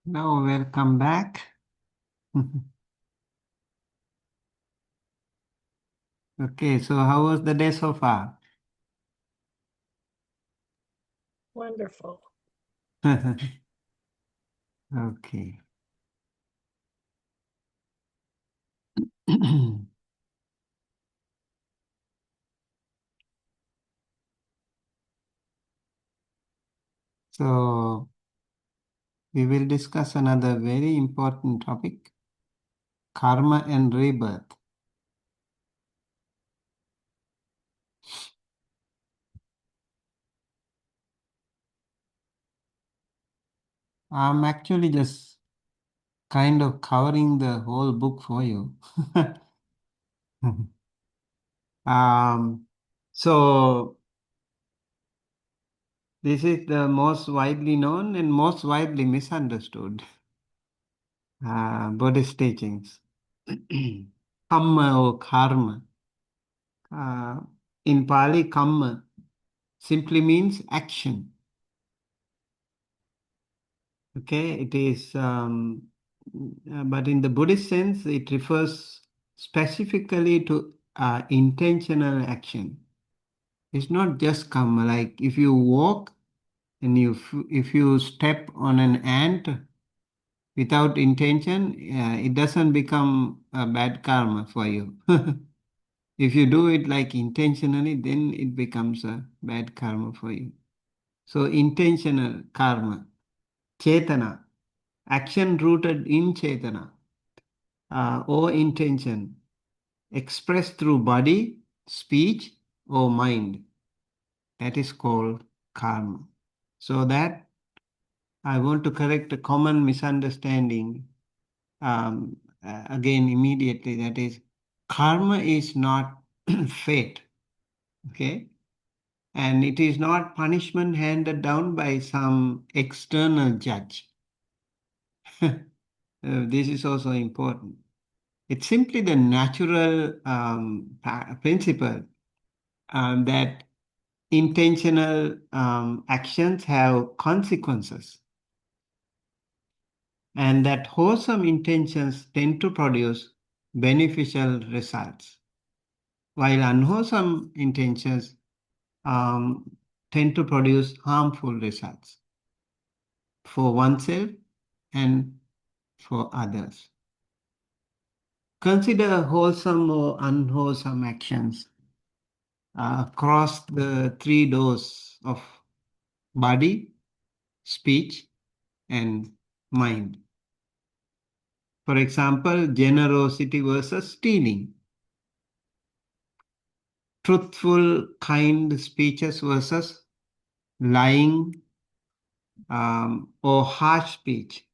Now, welcome back. Okay, so how was the day so far? Wonderful. Okay. So, we will discuss another very important topic, karma and rebirth. I'm actually just kind of covering the whole book for you. um, so, this is the most widely known and most widely misunderstood Buddhist teachings. Kamma or karma. Uh, in Pali, kamma simply means action. Okay, it is, but in the Buddhist sense, it refers specifically to intentional action. It's not just karma. Like if you walk and if you step on an ant without intention, it doesn't become a bad karma for you. If you do it like intentionally, then it becomes a bad karma for you. So intentional karma, chetana, action rooted in chetana, or intention, expressed through body, speech, or mind. That is called karma. So that I want to correct a common misunderstanding again immediately. That is, karma is not fate. Okay. And it is not punishment handed down by some external judge. This is also important. It's simply the natural principle that intentional actions have consequences, and that wholesome intentions tend to produce beneficial results, while unwholesome intentions um, tend to produce harmful results for oneself and for others. Consider wholesome or unwholesome actions across the three doors of body, speech, and mind. For example, generosity versus stealing, truthful, kind speeches versus lying or harsh speech,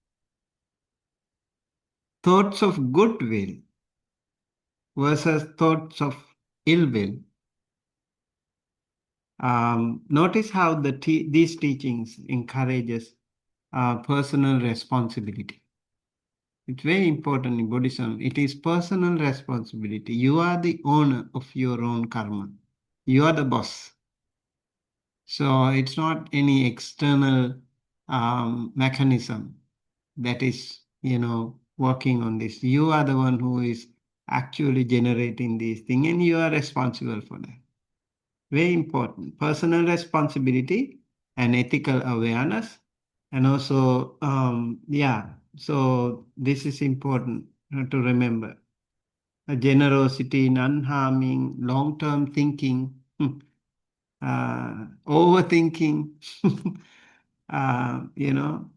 thoughts of goodwill versus thoughts of ill will. Notice how these teachings encourages personal responsibility. It's very important in Buddhism. It is personal responsibility. You are the owner of your own karma. You are the boss. So it's not any external mechanism that is, working on this. You are the one who is actually generating these things, and you are responsible for that. Very important. Personal responsibility and ethical awareness. And also, yeah, so this is important to remember. A generosity, non-harming, long-term thinking, overthinking, you know,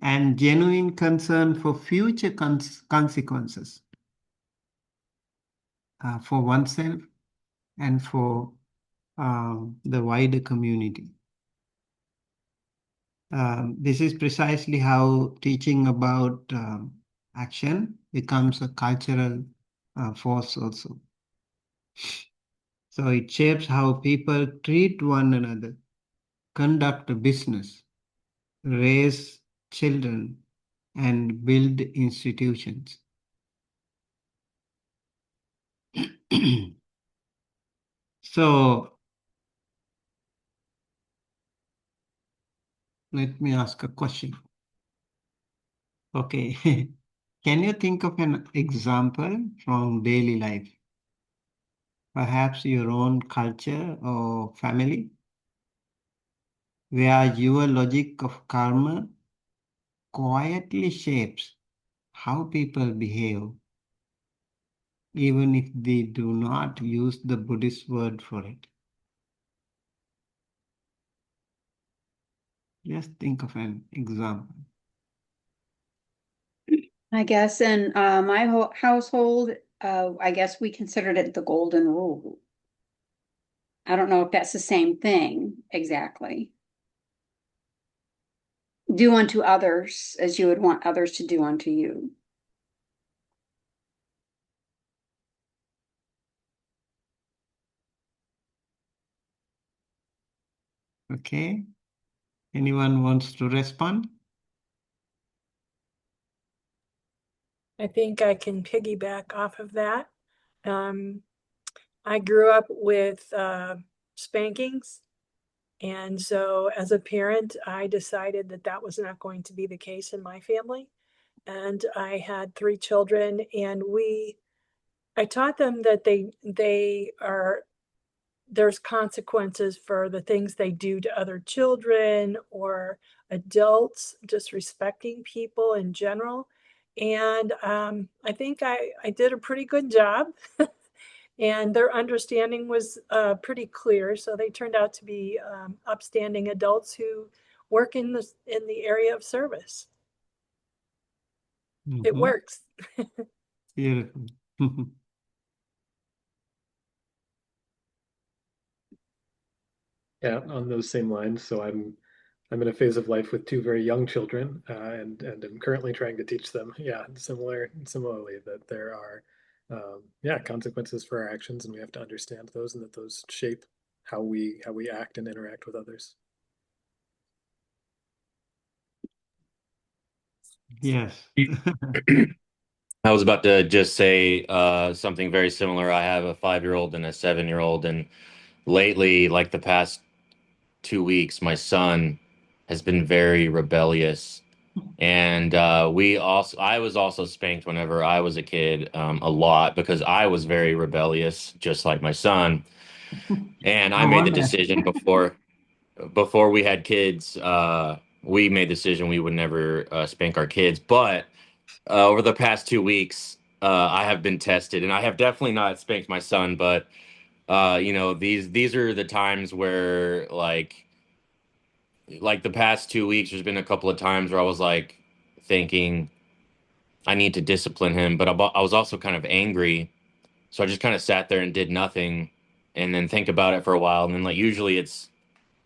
and genuine concern for future consequences for oneself and for the wider community. This is precisely how teaching about action becomes a cultural force also. So it shapes how people treat one another, conduct a business, raise children, and build institutions. So let me ask a question. Okay. Can you think of an example from daily life? Perhaps your own culture or family, where your logic of karma quietly shapes how people behave, even if they do not use the Buddhist word for it. Just think of an example. I guess in my household, I guess we considered it the golden rule. I don't know if that's the same thing exactly. Do unto others as you would want others to do unto you. Okay? Anyone wants to respond? I think I can piggyback off of that. Um, I grew up with spankings. And so as a parent, I decided that that was not going to be the case in my family. And I had three children, and I taught them that there's consequences for the things they do to other children or adults, just respecting people in general. And I think I did a pretty good job. And their understanding was pretty clear. So they turned out to be upstanding adults who work in the area of service. It Mm-hmm. works. Beautiful. Yeah, on those same lines. So I'm in a phase of life with two very young children, and I'm currently trying to teach them, yeah, similarly that there are, yeah, consequences for our actions, and we have to understand those, and that those shape how we act and interact with others. Yes. I was about to just say something very similar. I have a 5-year-old and a 7-year-old, and lately, like the past 2 weeks, my son has been very rebellious. And I was also spanked whenever I was a kid, a lot because I was very rebellious, just like my son. And I I made the wonder. decision before we had kids. We made the decision we would never spank our kids, but over the past 2 weeks, I have been tested, and I have definitely not spanked my son. But these are the times where like the past 2 weeks, there's been a couple of times where I was like thinking I need to discipline him, but I was also kind of angry, so I just kind of sat there and did nothing, and then think about it for a while, and then like usually it's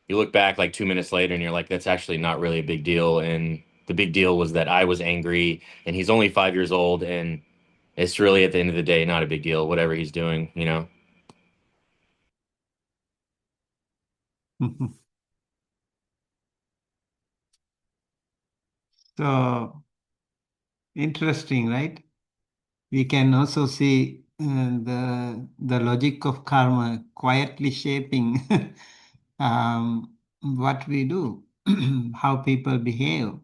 you look back like 2 minutes later, and you're like, that's actually not really a big deal, and the big deal was that I was angry, and he's only 5 years old, and it's really at the end of the day not a big deal, whatever he's doing, you know? So interesting, right? We can also see the logic of karma quietly shaping what we do, how people behave.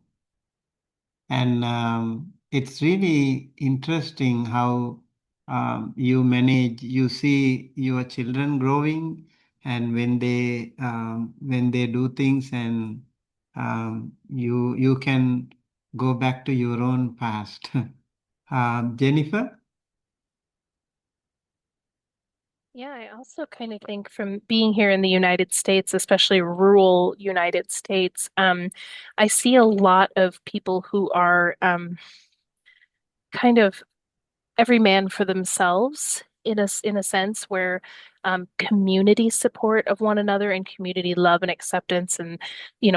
And it's really interesting how you see your children growing, and when they do things, and you can go back to your own past. Jennifer? Yeah, I also kind of think from being here in the United States, especially rural United States, I see a lot of people who are kind of every man for themselves in a sense where community support of one another and community love and acceptance and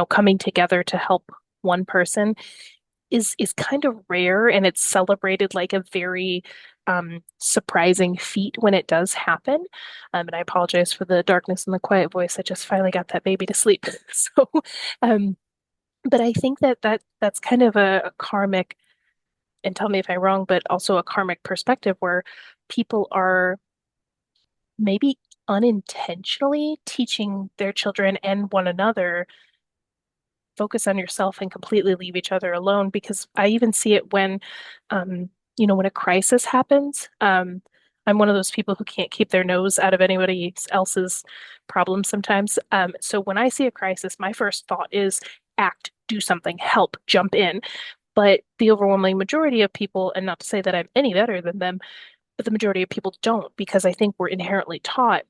coming together to help one person is kind of rare, and it's celebrated like a very surprising feat when it does happen. And I apologize for the darkness and the quiet voice. I just finally got that baby to sleep. So, um, but I think that's kind of a karmic, and tell me if I'm wrong, but also a karmic perspective where people are maybe unintentionally teaching their children and one another focus on yourself and completely leave each other alone. Because I even see it when, when a crisis happens. I'm one of those people who can't keep their nose out of anybody else's problems sometimes. So when I see a crisis, my first thought is act, do something, help, jump in. But the overwhelming majority of people, and not to say that I'm any better than them, but the majority of people don't, because I think we're inherently taught,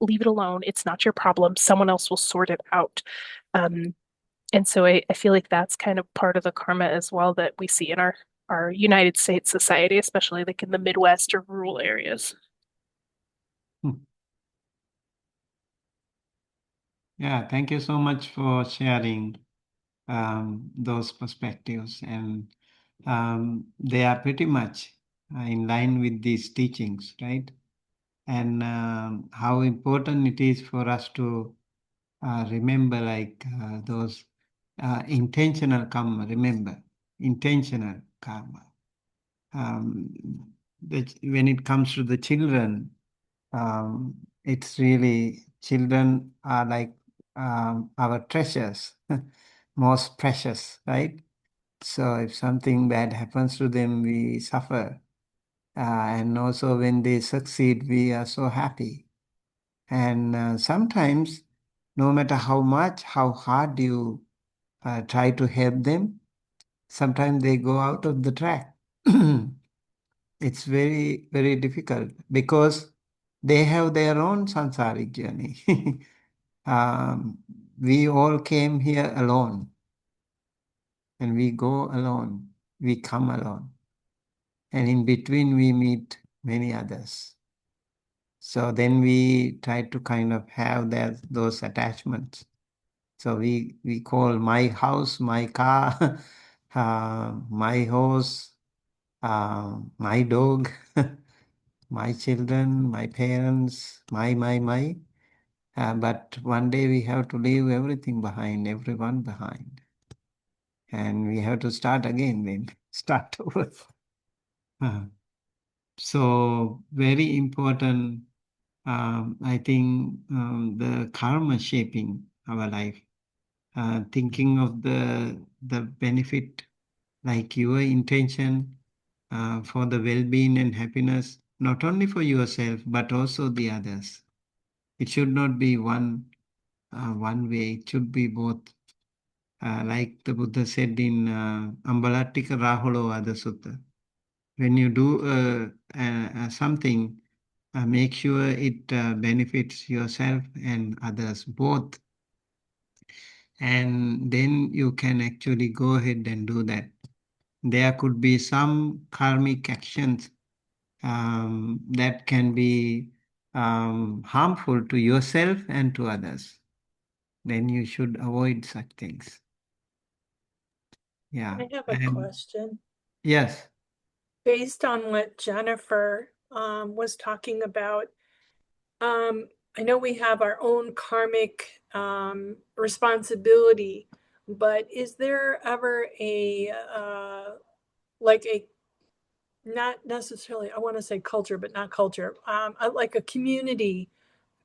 leave it alone. It's not your problem. Someone else will sort it out. Um, and so I feel like that's kind of part of the karma as well that we see in our United States society, especially like in the Midwest or rural areas. Hmm. Yeah, thank you so much for sharing those perspectives, and they are pretty much in line with these teachings, right? And how important it is for us to remember, like those intentional karma. Remember, intentional karma. Um, when it comes to the children, it's really children are like our treasures, most precious, right? So if something bad happens to them, we suffer. And also when they succeed, we are so happy. And sometimes, no matter how much, how hard you try to help them, sometimes they go out of the track. It's very, very difficult because they have their own sansaric journey. um, we all came here alone and we go alone, we come alone. And in between, we meet many others. So then we try to kind of have those attachments. So we call my house, my car, my horse, my dog, my children, my parents, my. But one day we have to leave everything behind, everyone behind. And we have to start again then, start over. Uh, so very important, I think, the karma shaping our life. Thinking of the benefit, like your intention for the well-being and happiness, not only for yourself but also the others. It should not be one way. It should be both. Like the Buddha said in Ambalattika Rahulo Ada Sutta, when you do something, make sure it benefits yourself and others both, and then you can actually go ahead and do that. There could be some karmic actions that can be harmful to yourself and to others. Then you should avoid such things. Yeah. I have a And question. yes. Based on what Jennifer was talking about, I know we have our own karmic responsibility, but is there ever like a, not necessarily, I want to say culture, but not culture, like a community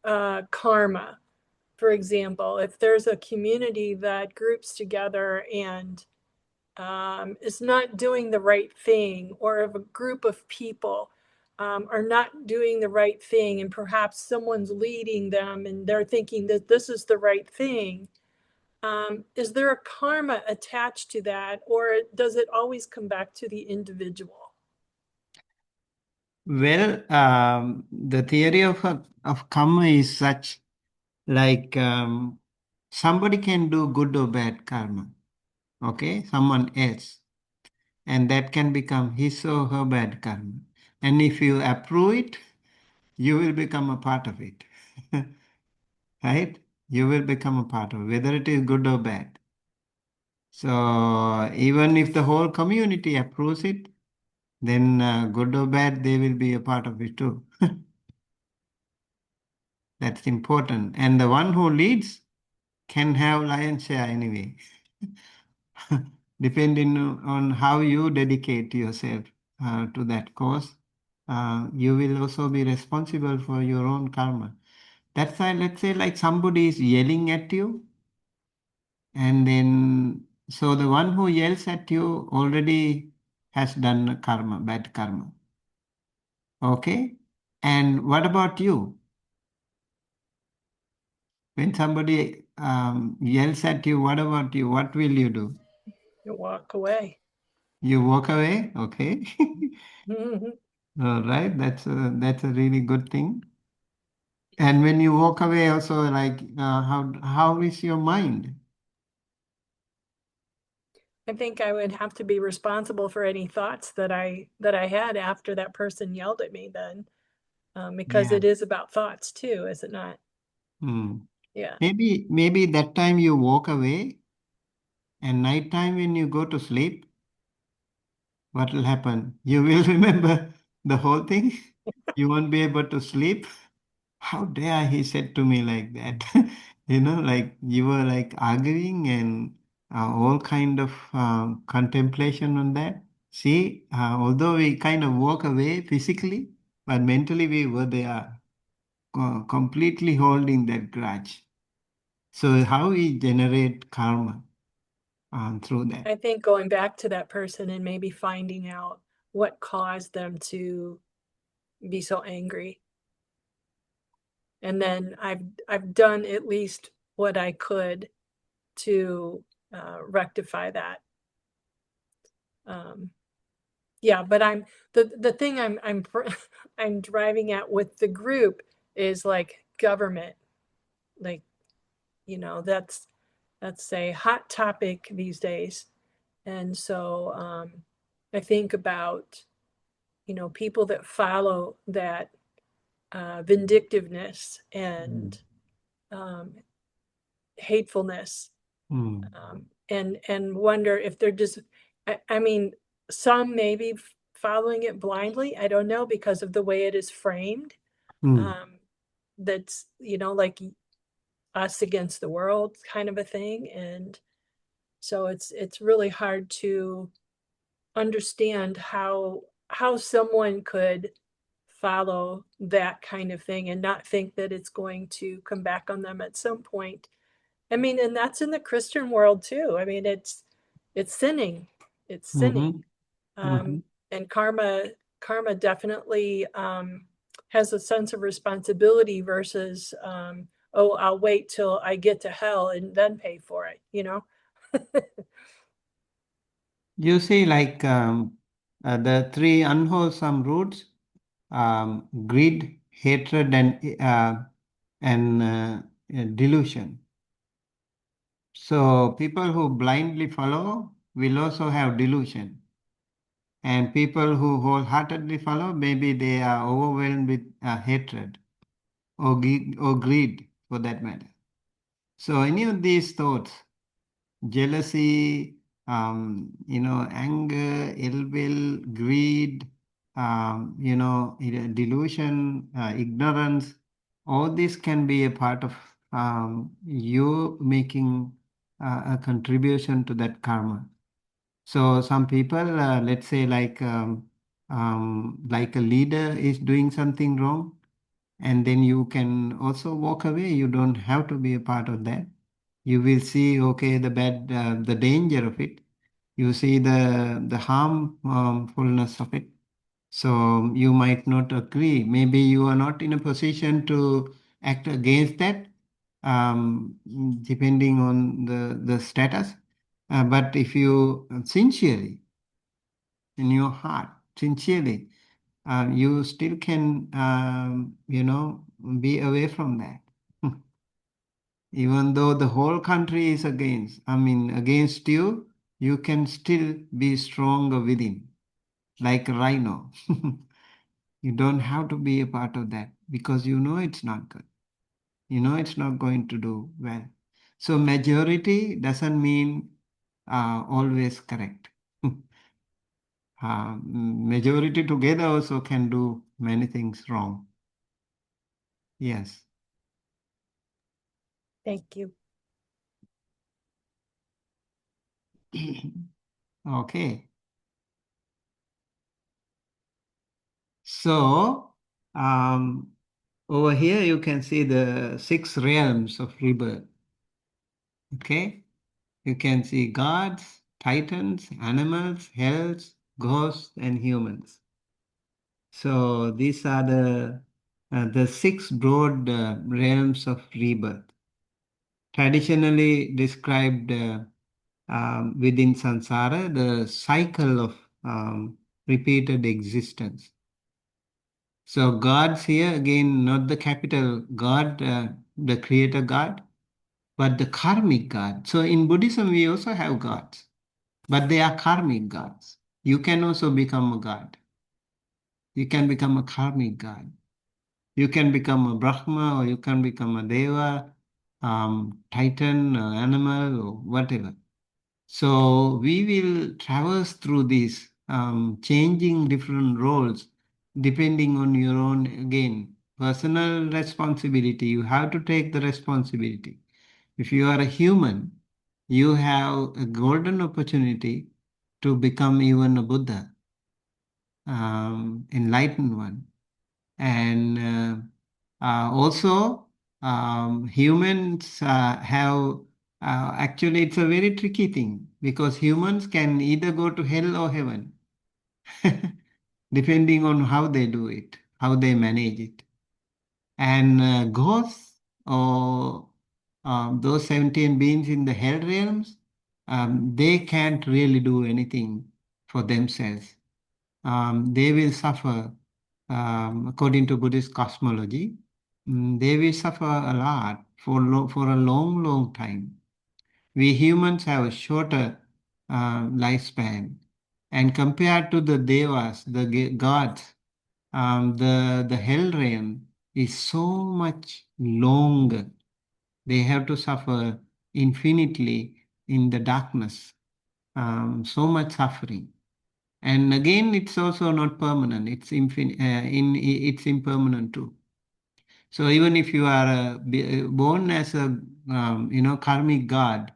karma? For example, if there's a community that groups together and is not doing the right thing, or if a group of people are not doing the right thing, and perhaps someone's leading them and they're thinking that this is the right thing, is there a karma attached to that, or does it always come back to the individual? Well, the theory of karma is such, like somebody can do good or bad karma, okay, someone else, and that can become his or her bad karma. And if you approve it, you will become a part of it, right? You will become a part of it, whether it is good or bad. So even if the whole community approves it, then good or bad, they will be a part of it too. That's important. And the one who leads can have lion's share anyway, depending on how you dedicate yourself to that cause. You will also be responsible for your own karma. That's why, let's say, like somebody is yelling at you, And then, so the one who yells at you already has done karma, bad karma. Okay? And what about you? When somebody yells at you, what about you? What will you do? You walk away. You walk away? Okay. All right. That's a really good thing. And when you walk away, also like how is your mind? I think I would have to be responsible for any thoughts that I had after that person yelled at me then, because Yeah. it is about thoughts too, is it not? Hmm. Yeah. Maybe that time you walk away, and night time when you go to sleep, what will happen? You will remember the whole thing. You won't be able to sleep. How dare he said to me like that? Like you were like arguing and all kind of contemplation on that. See, although we kind of walk away physically, but mentally we were there, completely holding that grudge. So how we generate karma through that? I think going back to that person and maybe finding out what caused them to be so angry. And then I've done at least what I could to rectify that. Yeah, but the thing I'm I'm driving at with the group is like government, like that's a hot topic these days, and so I think about people that follow that vindictiveness Mm. and hatefulness, Mm. and wonder if they're just I mean some maybe following it blindly, I don't know, because of the way it is framed. Mm. um that's like us against the world kind of a thing, and so it's really hard to understand how someone could follow that kind of thing and not think that it's going to come back on them at some point. I mean, and that's in the Christian world too. I mean, it's sinning. It's sinning. Mm-hmm. Mm-hmm. Um, and karma definitely has a sense of responsibility versus oh, I'll wait till I get to hell and then pay for it, you know? You see, like the three unwholesome roots, greed, hatred, and delusion. So people who blindly follow will also have delusion, and people who wholeheartedly follow, maybe they are overwhelmed with hatred or greed, for that matter. So any of these thoughts, jealousy, anger, ill will, greed, delusion, ignorance, all this can be a part of you making a contribution to that karma. So some people, let's say like a leader is doing something wrong, and then you can also walk away. You don't have to be a part of that. You will see, okay, the danger of it. You see the harmfulness of it. So you might not agree. Maybe you are not in a position to act against that, depending on the status. But if you sincerely, in your heart, sincerely, you still can, be away from that. Even though the whole country is against you, you can still be stronger within, like a rhino. You don't have to be a part of that because you know it's not good. You know it's not going to do well. So majority doesn't mean always correct. Majority together also can do many things wrong. Yes. Thank you. Okay. So, over here you can see the six realms of rebirth. Okay. You can see gods, titans, animals, hells, ghosts, and humans. So these are the six broad realms of rebirth, traditionally described within samsara, the cycle of repeated existence. So gods here again, not the capital God, the creator God, but the karmic God. So in Buddhism, we also have gods, but they are karmic gods. You can also become a god. You can become a karmic god. You can become a Brahma or you can become a Deva, Titan, animal, or whatever. So we will traverse through these, changing different roles depending on your own, again, personal responsibility. You have to take the responsibility. If you are a human, you have a golden opportunity to become even a Buddha, enlightened one. And also, humans have actually, it's a very tricky thing because humans can either go to hell or heaven, depending on how they do it, how they manage it. And ghosts or those 17 beings in the hell realms, they can't really do anything for themselves. They will suffer, according to Buddhist cosmology, they will suffer a lot for a long, long time. We humans have a shorter lifespan, and compared to the devas, the gods, the hell realm is so much longer. They have to suffer infinitely in the darkness, so much suffering. And again, it's also not permanent. It's impermanent too. So even if you are born as a karmic god,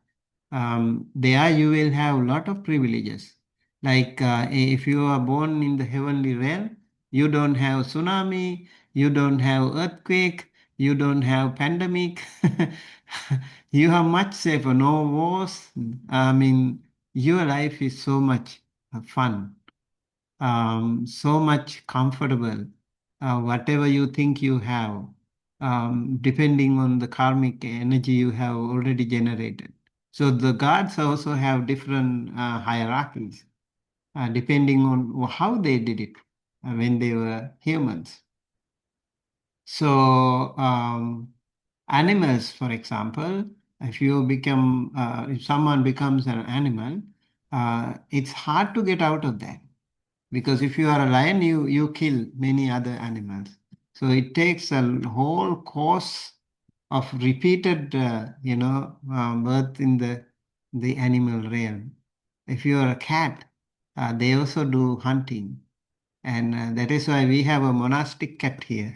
there you will have a lot of privileges. Like if you are born in the heavenly realm, you don't have tsunami, you don't have earthquake, you don't have pandemic. You are much safer. No wars. I mean, your life is so much fun, so much comfortable. Whatever you think you have, depending on the karmic energy you have already generated. So the gods also have different hierarchies, depending on how they did it when they were humans. So animals, for example, if someone becomes an animal, it's hard to get out of that. Because if you are a lion, you kill many other animals. So it takes a whole course of repeated, birth in the animal realm. If you are a cat, they also do hunting, and that is why we have a monastic cat here.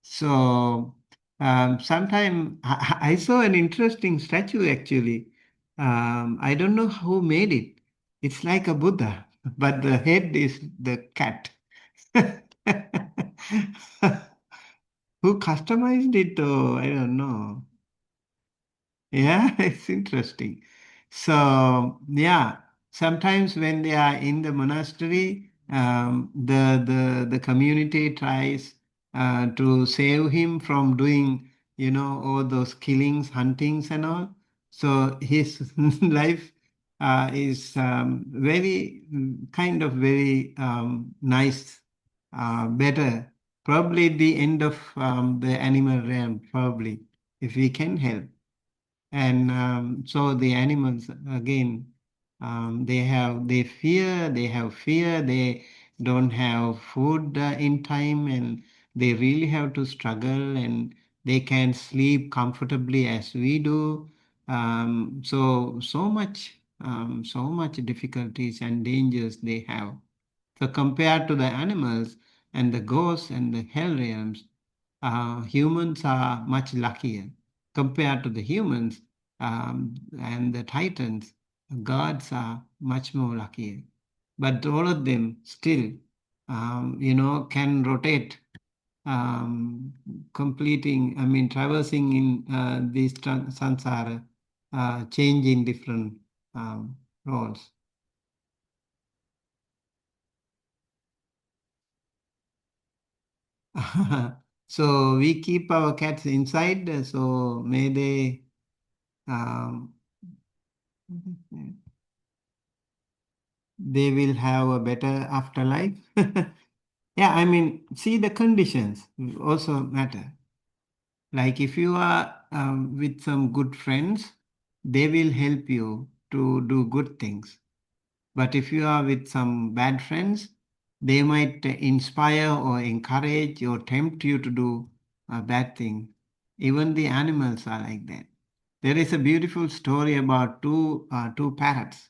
So sometime I saw an interesting statue actually. I don't know who made it. It's like a Buddha, but the head is the cat. Who customized it? Oh, I don't know. Yeah, it's interesting. So, yeah, sometimes when they are in the monastery, the community tries to save him from doing, all those killings, huntings, and all. So his life is very kind of very nice, better. Probably the end of the animal realm, probably, if we can help. And so the animals again, they have fear, they don't have food in time, and they really have to struggle, and they can sleep comfortably as we do. So much difficulties and dangers they have. So compared to the animals and the ghosts and the hell realms, humans are much luckier. Compared to the humans and the titans, gods are much more luckier. But all of them still, can rotate, completing, I mean, traversing in this samsara change in different roles. So we keep our cats inside, so may they um, they will have a better afterlife. Yeah, I mean, see the conditions also matter. Like if you are with some good friends, they will help you to do good things. But if you are with some bad friends, they might inspire or encourage or tempt you to do a bad thing. Even the animals are like that. There is a beautiful story about two parrots,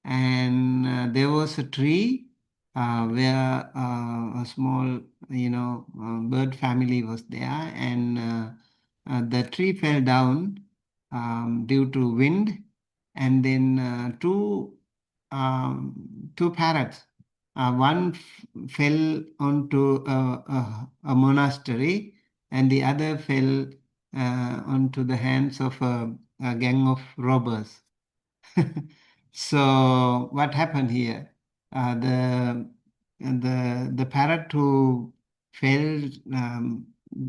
and there was a tree where a small, bird family was there, and the tree fell down due to wind, and then two parrots. One fell onto a monastery, and the other fell onto the hands of a gang of robbers. So what happened here? The parrot who fell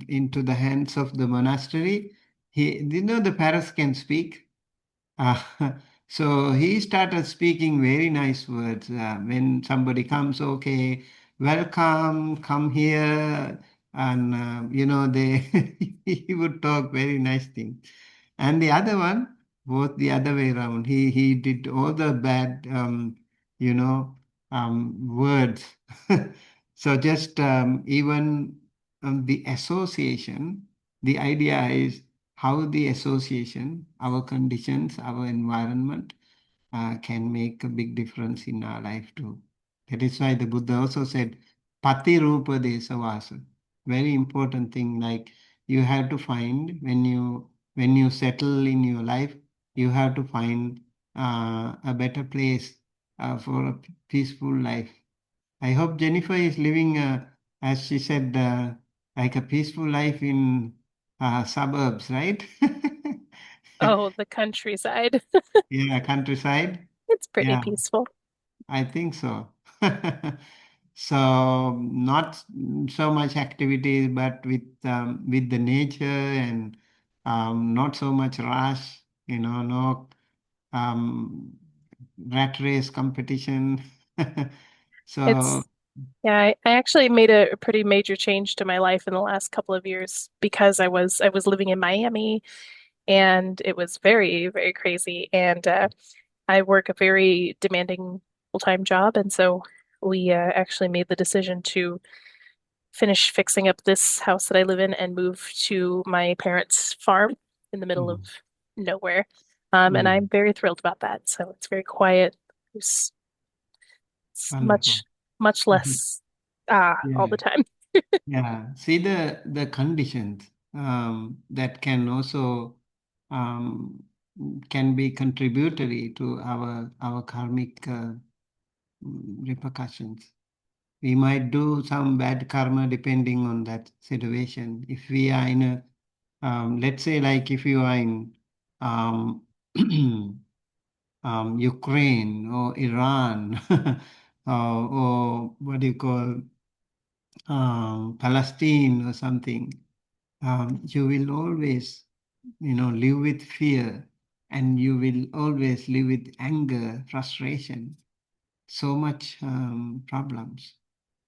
into the hands of the monastery, the parrots can speak. Uh, so he started speaking very nice words. When somebody comes, okay, welcome, come here, and they he would talk very nice things. And the other one, both the other way around. He did all the bad, you know, words. So just even the association, the idea is how the association, our conditions, our environment can make a big difference in our life too. That is why the Buddha also said, Pati Rupa Desavasa. Very important thing. Like you have to find when you settle in your life, you have to find a better place for a peaceful life. I hope Jennifer is living, as she said, like a peaceful life in suburbs, right? Oh, the countryside. Yeah, countryside. It's pretty Yeah, peaceful. I think so. So not so much activities, but with the nature and not so much rush. No um, rat race competition. So, It's Yeah, I actually made a pretty major change to my life in the last couple of years because I was living in Miami and it was very, very crazy. And I work a very demanding full-time job, and so we actually made the decision to finish fixing up this house that I live in and move to my parents' farm in the middle of mm, nowhere. And I'm mm, very thrilled about that. So it's very quiet. There's it's wonderful. much, much less all the Yeah. time. Yeah, see the conditions that can also um, can be contributory to our karmic repercussions. We might do some bad karma depending on that situation. If we are in a let's say like if you are in um, Ukraine or Iran or what do you call Palestine or something, you will always, live with fear, and you will always live with anger, frustration, so much problems.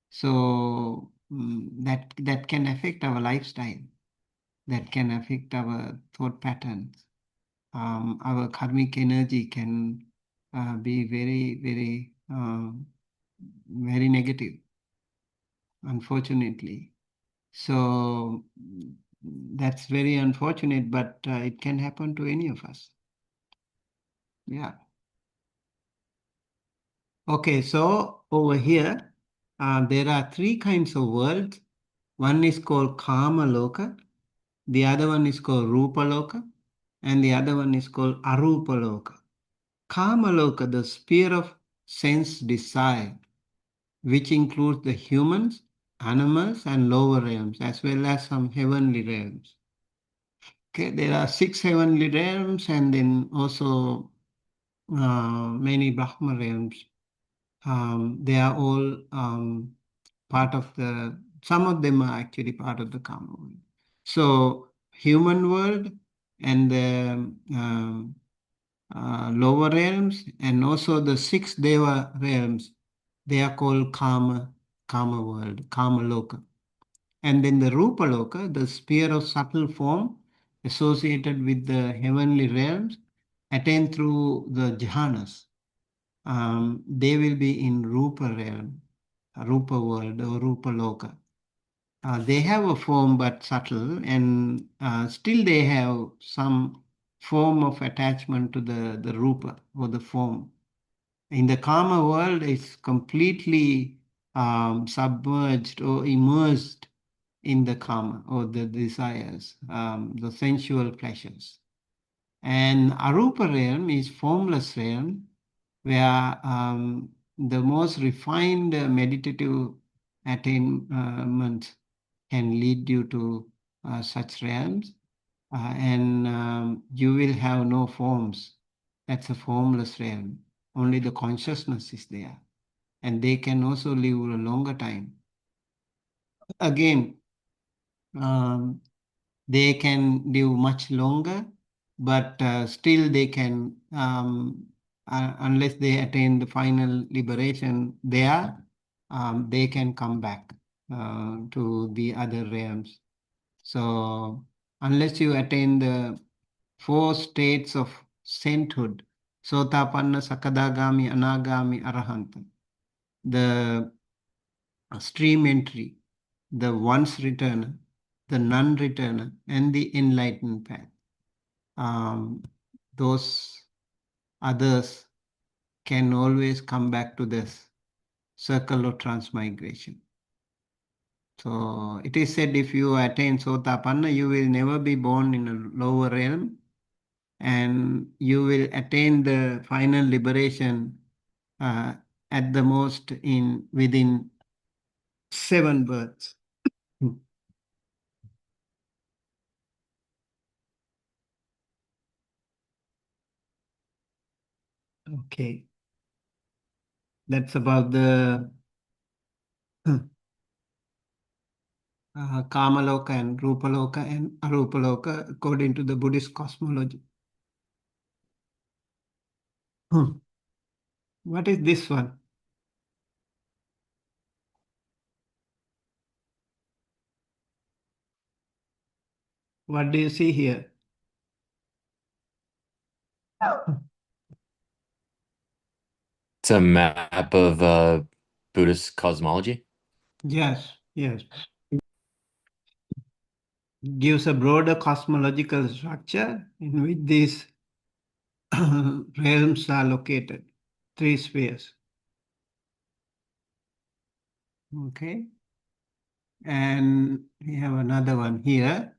So that can affect our lifestyle, that can affect our thought patterns. Our karmic energy can be very, very, very negative, unfortunately. So that's very unfortunate, but it can happen to any of us. Yeah. Okay, so over here, there are three kinds of worlds. One is called Kama Loka, the other one is called Rupa Loka, and the other one is called Arupa Loka. Kama Loka, the sphere of sense desire, which includes the humans, animals, and lower realms, as well as some heavenly realms. Okay, there are six heavenly realms and then also many Brahma realms. They are all part of some of them are actually part of the Kama world. So, human world and the lower realms and also the six Deva realms, they are called Kama world, Kama Loka. And then the Rupa Loka, the sphere of subtle form associated with the heavenly realms, attained through the jhanas. They will be in Rupa realm, Rupa world or Rupa Loka. They have a form but subtle, and still they have some form of attachment to the Rupa or the form. In the Kama world, it's completely submerged or immersed in the Kama or the desires, the sensual pleasures. And Arupa realm is formless realm where the most refined meditative attainments can lead you to such realms, and you will have no forms. That's a formless realm. Only the consciousness is there, and they can also live a longer time. Again, um, they can live much longer, but still they can, unless they attain the final liberation there, they can come back to the other realms. So, unless you attain the four states of sainthood, Sotapanna, Sakadagami, Anagami, Arahanta, the stream entry, the once returner, the non returner, and the enlightened path. Those others can always come back to this circle of transmigration. So it is said if you attain Sotapanna, you will never be born in a lower realm and you will attain the final liberation uh, at the most in within 7 births. Okay, that's about the Kamaloka and Rupaloka and Arupaloka according to the Buddhist cosmology. What is this one? What do you see here? It's a map of Buddhist cosmology. Yes, yes. Gives a broader cosmological structure in which these realms are located, three spheres. Okay. And we have another one here.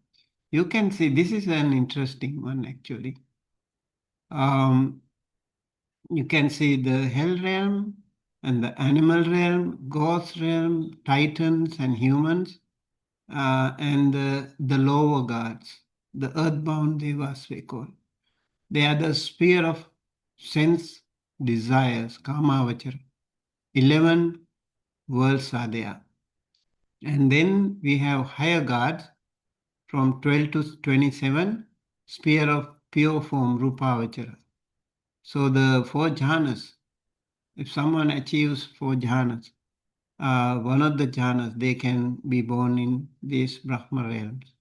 You can see this is an interesting one actually. Um, you can see the hell realm and the animal realm, ghost realm, titans and humans, and the lower gods, the earthbound devas we call. They are the sphere of sense desires, Kamavachara. 11 worlds are there. And then we have higher gods from 12 to 27, sphere of pure form, Rupavachara. So the four jhanas, if someone achieves four jhanas, one of the jhanas, they can be born in these Brahma realms.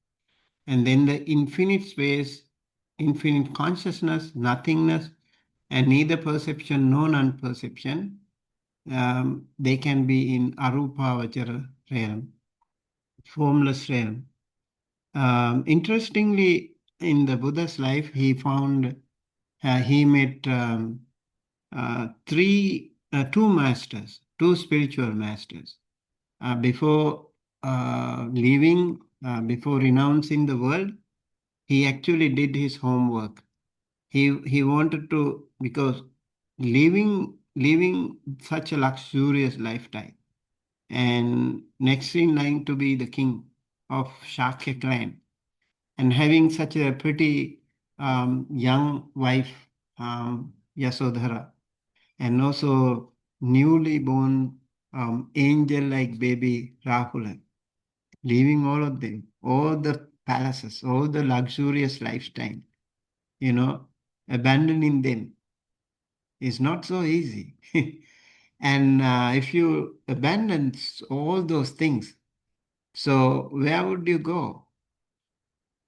And then the infinite space, infinite consciousness, nothingness, and neither perception nor non-perception, they can be in Arupavachara realm, formless realm. Interestingly, in the Buddha's life, he met two masters, two spiritual masters. Before leaving, before renouncing the world, he actually did his homework. He wanted to, because living such a luxurious lifetime, and next in line to be the king of Shakya clan. and having such a pretty young wife, Yasodhara, and also newly born angel-like baby Rahula, leaving all of them, all the palaces, all the luxurious lifestyle, you know, abandoning them is not so easy. And if you abandon all those things, so where would you go?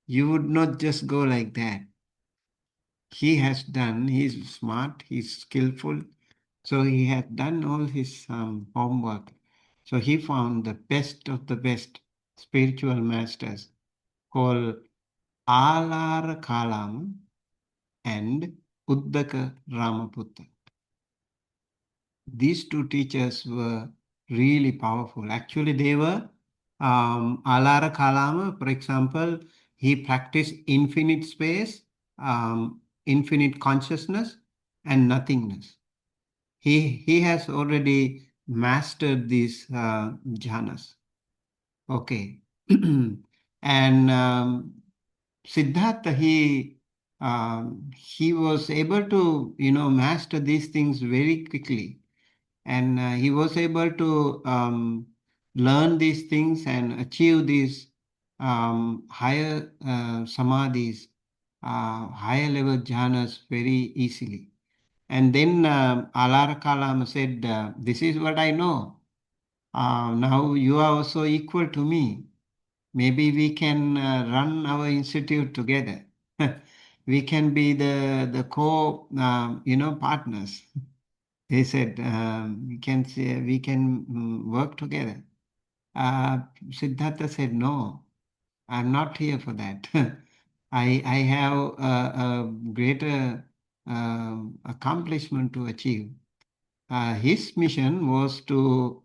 You would not just go like that. He has done, he's smart, he's skillful, so he had done all his homework. So he found the best of the best spiritual masters called Alara Kalam and Uddaka Ramaputta. These two teachers were really powerful. Actually, they were Alara Kalama, for example, he practiced infinite space, infinite consciousness, and nothingness. He has already mastered these jhanas. Okay. And Siddhartha, he was able to, master these things very quickly. And he was able to learn these things and achieve these higher samadhis, higher level jhanas very easily. And then Alara Kalam said, this is what I know. Now you are also equal to me. Maybe we can run our institute together. We can be the partners. They said, we can work together. Siddhartha said, no, I'm not here for that. I have a greater accomplishment to achieve. His mission was to,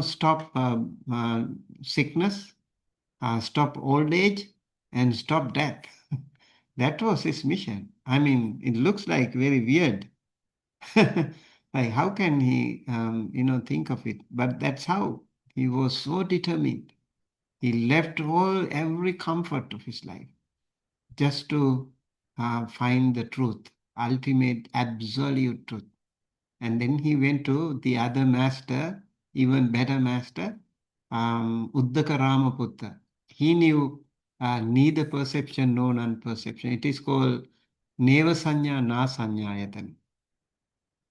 stop sickness, stop old age, and stop death. That was his mission. I mean, it looks like very weird. Like, how can he, think of it? But that's how he was so determined. He left every comfort of his life just to find the truth, ultimate, absolute truth. And then he went to the other master, even better master, Uddaka Ramaputta. He knew neither perception nor non-perception. It is called Neva Sanya Na Sanyayatan.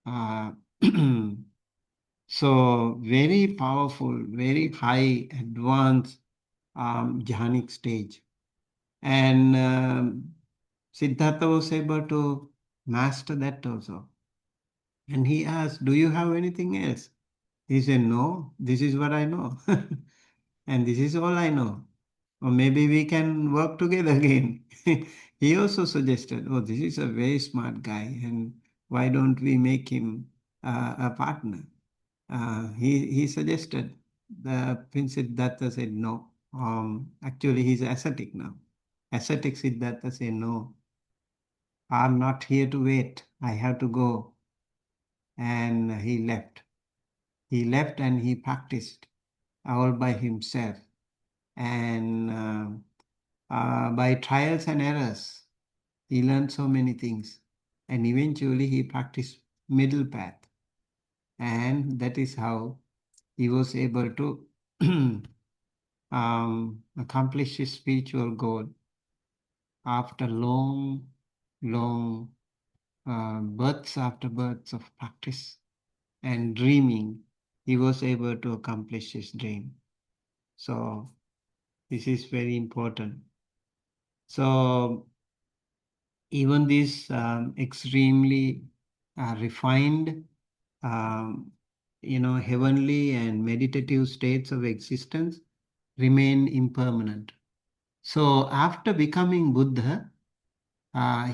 Uh, so very powerful, very high advanced jhanic stage. And Siddhartha was able to master that also. And he asked, do you have anything else? He said, no, this is what I know. And this is all I know. Or maybe we can work together again. He also suggested, oh, this is a very smart guy, and why don't we make him a partner? He suggested. The Prince Siddhartha said no. Actually, he's ascetic now. Ascetic Siddhartha said no. I'm not here to wait. I have to go. And he left. He left and he practiced all by himself. And by trials and errors, he learned so many things. And eventually he practiced middle path. And that is how he was able to accomplish his spiritual goal after long, long births after births of practice and dreaming. He was able to accomplish his dream. So this is very important. So even these extremely refined, um, heavenly and meditative states of existence remain impermanent. So after becoming Buddha,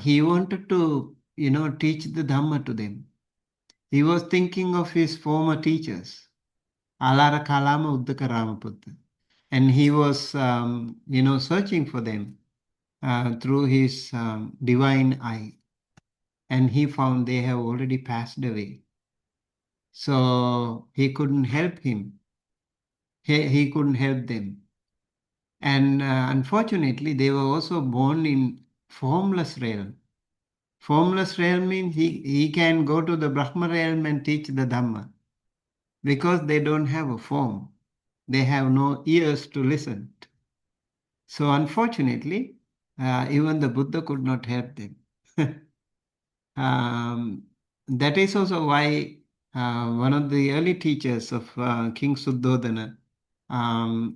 he wanted to, teach the Dhamma to them. He was thinking of his former teachers, Alara Kalama Uddaka Ramaputta. And he was, searching for them through his divine eye. And he found they have already passed away. So he couldn't help him. He couldn't help them. And unfortunately, they were also born in formless realm. Formless realm means he can go to the Brahma realm and teach the Dhamma because they don't have a form. They have no ears to listen. So unfortunately, even the Buddha could not help them. um, that is also why one of the early teachers of King Suddhodana,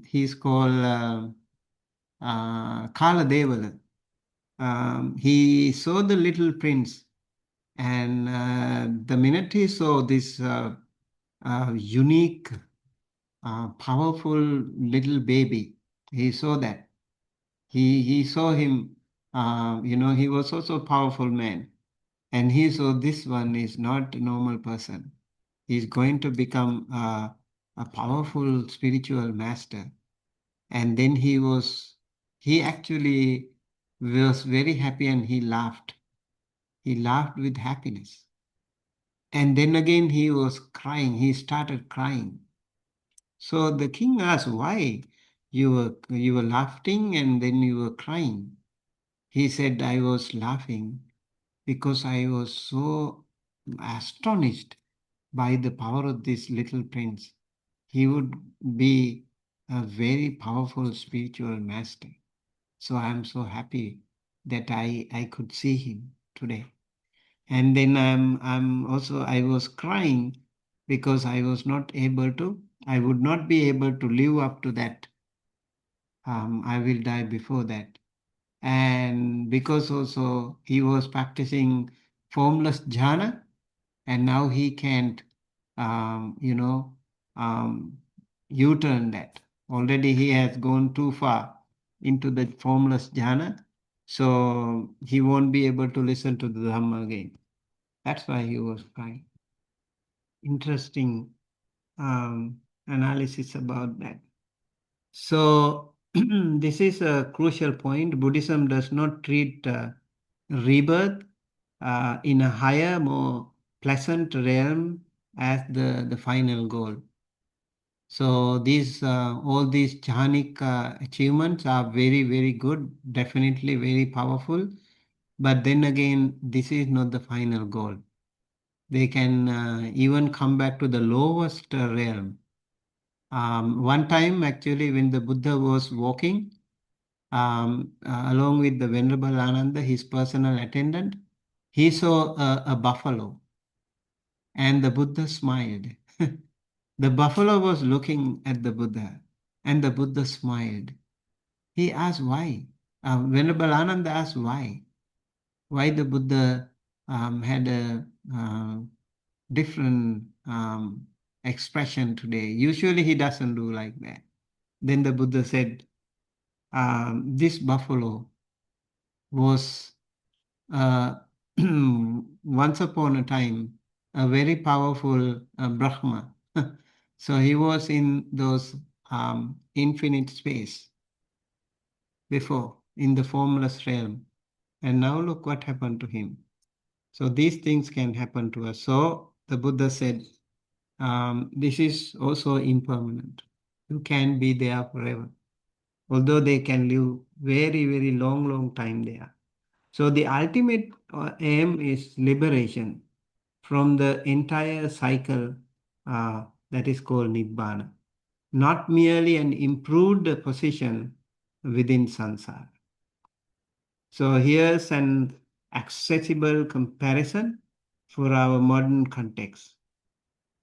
he's called Kala Devala. He saw the little prince, and the minute he saw this unique, powerful little baby, he saw that. He saw him, he was also a powerful man. And he saw this one is not a normal person. He's going to become a powerful spiritual master. And then he actually was very happy and he laughed. He laughed with happiness. And then again he was crying. He started crying. So the king asked, why you were laughing and then you were crying? He said, I was laughing because I was so astonished by the power of this little prince. He would be a very powerful spiritual master. So I'm so happy that I could see him today. And then I was crying because I would not be able to live up to that. I will die before that. And because also he was practicing formless jhana, and now he can't, um, U-turn that. Already he has gone too far into the formless jhana, so he won't be able to listen to the Dhamma again. That's why he was crying. Interesting analysis about that. So this is a crucial point. Buddhism does not treat rebirth in a higher, more pleasant realm as the final goal. So these all these jhanic achievements are very, very good, definitely very powerful. But then again, this is not the final goal. They can even come back to the lowest realm. One time, actually, when the Buddha was walking, along with the Venerable Ananda, his personal attendant, he saw a buffalo and the Buddha smiled. The buffalo was looking at the Buddha and the Buddha smiled. He asked why. Venerable Ananda asked why. Why the Buddha had a different expression today. Usually he doesn't do like that. Then the Buddha said, this buffalo was once upon a time a very powerful Brahma. So he was in those infinite space before in the formless realm. And now look what happened to him. So these things can happen to us. So the Buddha said, this is also impermanent. You can be there forever. Although they can live very, very long, long time there. So the ultimate aim is liberation from the entire cycle that is called Nibbana, not merely an improved position within samsara. So here's an accessible comparison for our modern context.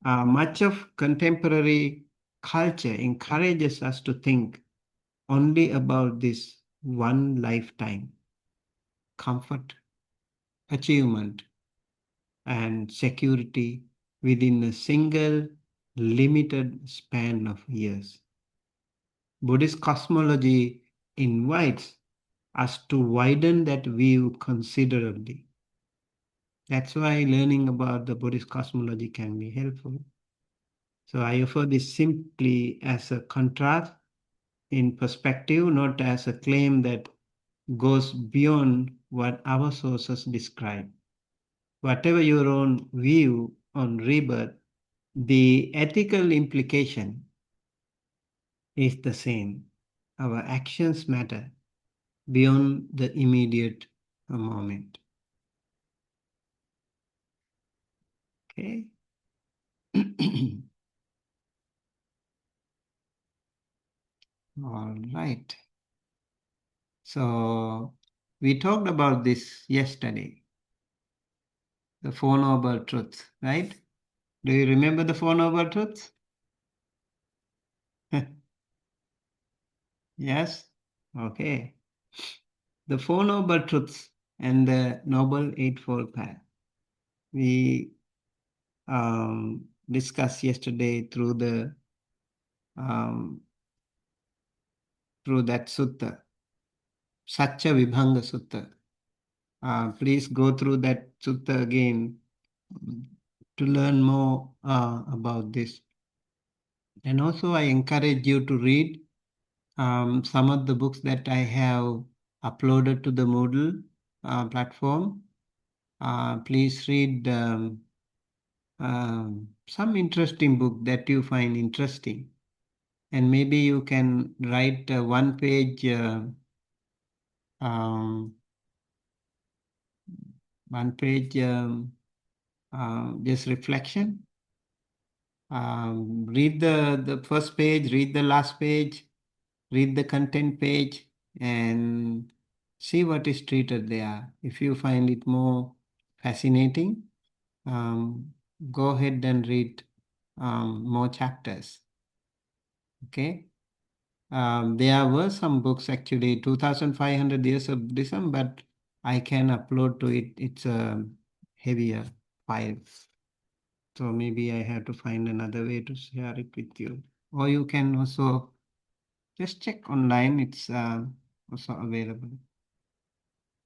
Much of contemporary culture encourages us to think only about this one lifetime, comfort, achievement, and security within a single limited span of years. Buddhist cosmology invites us to widen that view considerably. That's why learning about the Buddhist cosmology can be helpful. So I offer this simply as a contrast in perspective, not as a claim that goes beyond what our sources describe. Whatever your own view on rebirth, the ethical implication is the same. our actions matter beyond the immediate moment. Okay. All right. So we talked about this yesterday, the Four Noble Truths, right? Do you remember the Four Noble Truths? Yes? Okay. The Four Noble Truths and the Noble Eightfold Path. We discussed yesterday um, through that sutta, Satya Vibhanga Sutta. Please go through that sutta again to learn more about this. And also, I encourage you to read some of the books that I have uploaded to the Moodle platform. Please read some interesting book that you find interesting. And maybe you can write a one-page just reflection. Read the first page, read the last page, read the content page, and see what is treated there. If you find it more fascinating, go ahead and read more chapters. Okay. There were some books actually, 2500 Years of Buddhism, but I can upload to it. It's a heavier file. So maybe I have to find another way to share it with you. Or you can also just check online. It's also available.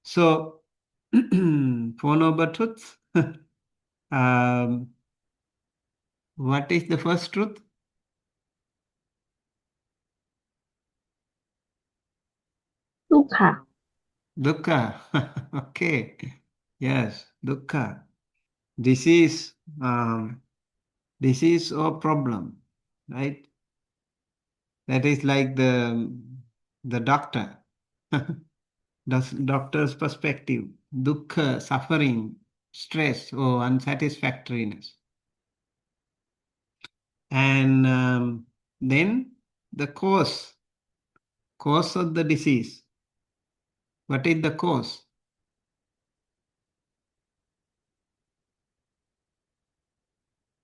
So, Four Noble Truths. What is the first truth? Dukkha. Dukkha. Okay. Yes, dukkha. This is our problem, right? That is like the doctor. Doctor's perspective. Dukkha, suffering, stress, or unsatisfactoriness. And then the cause of the disease. What is the cause?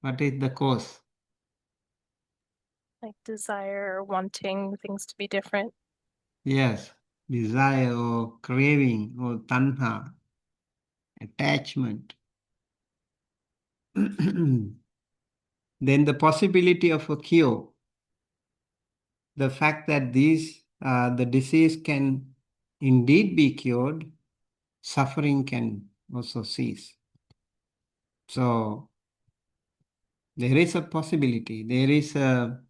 What is the cause? Like desire or wanting things to be different. Yes, desire or craving or tanha, attachment. Then the possibility of a cure. The fact that the disease can indeed be cured, suffering can also cease. So there is a possibility, there is a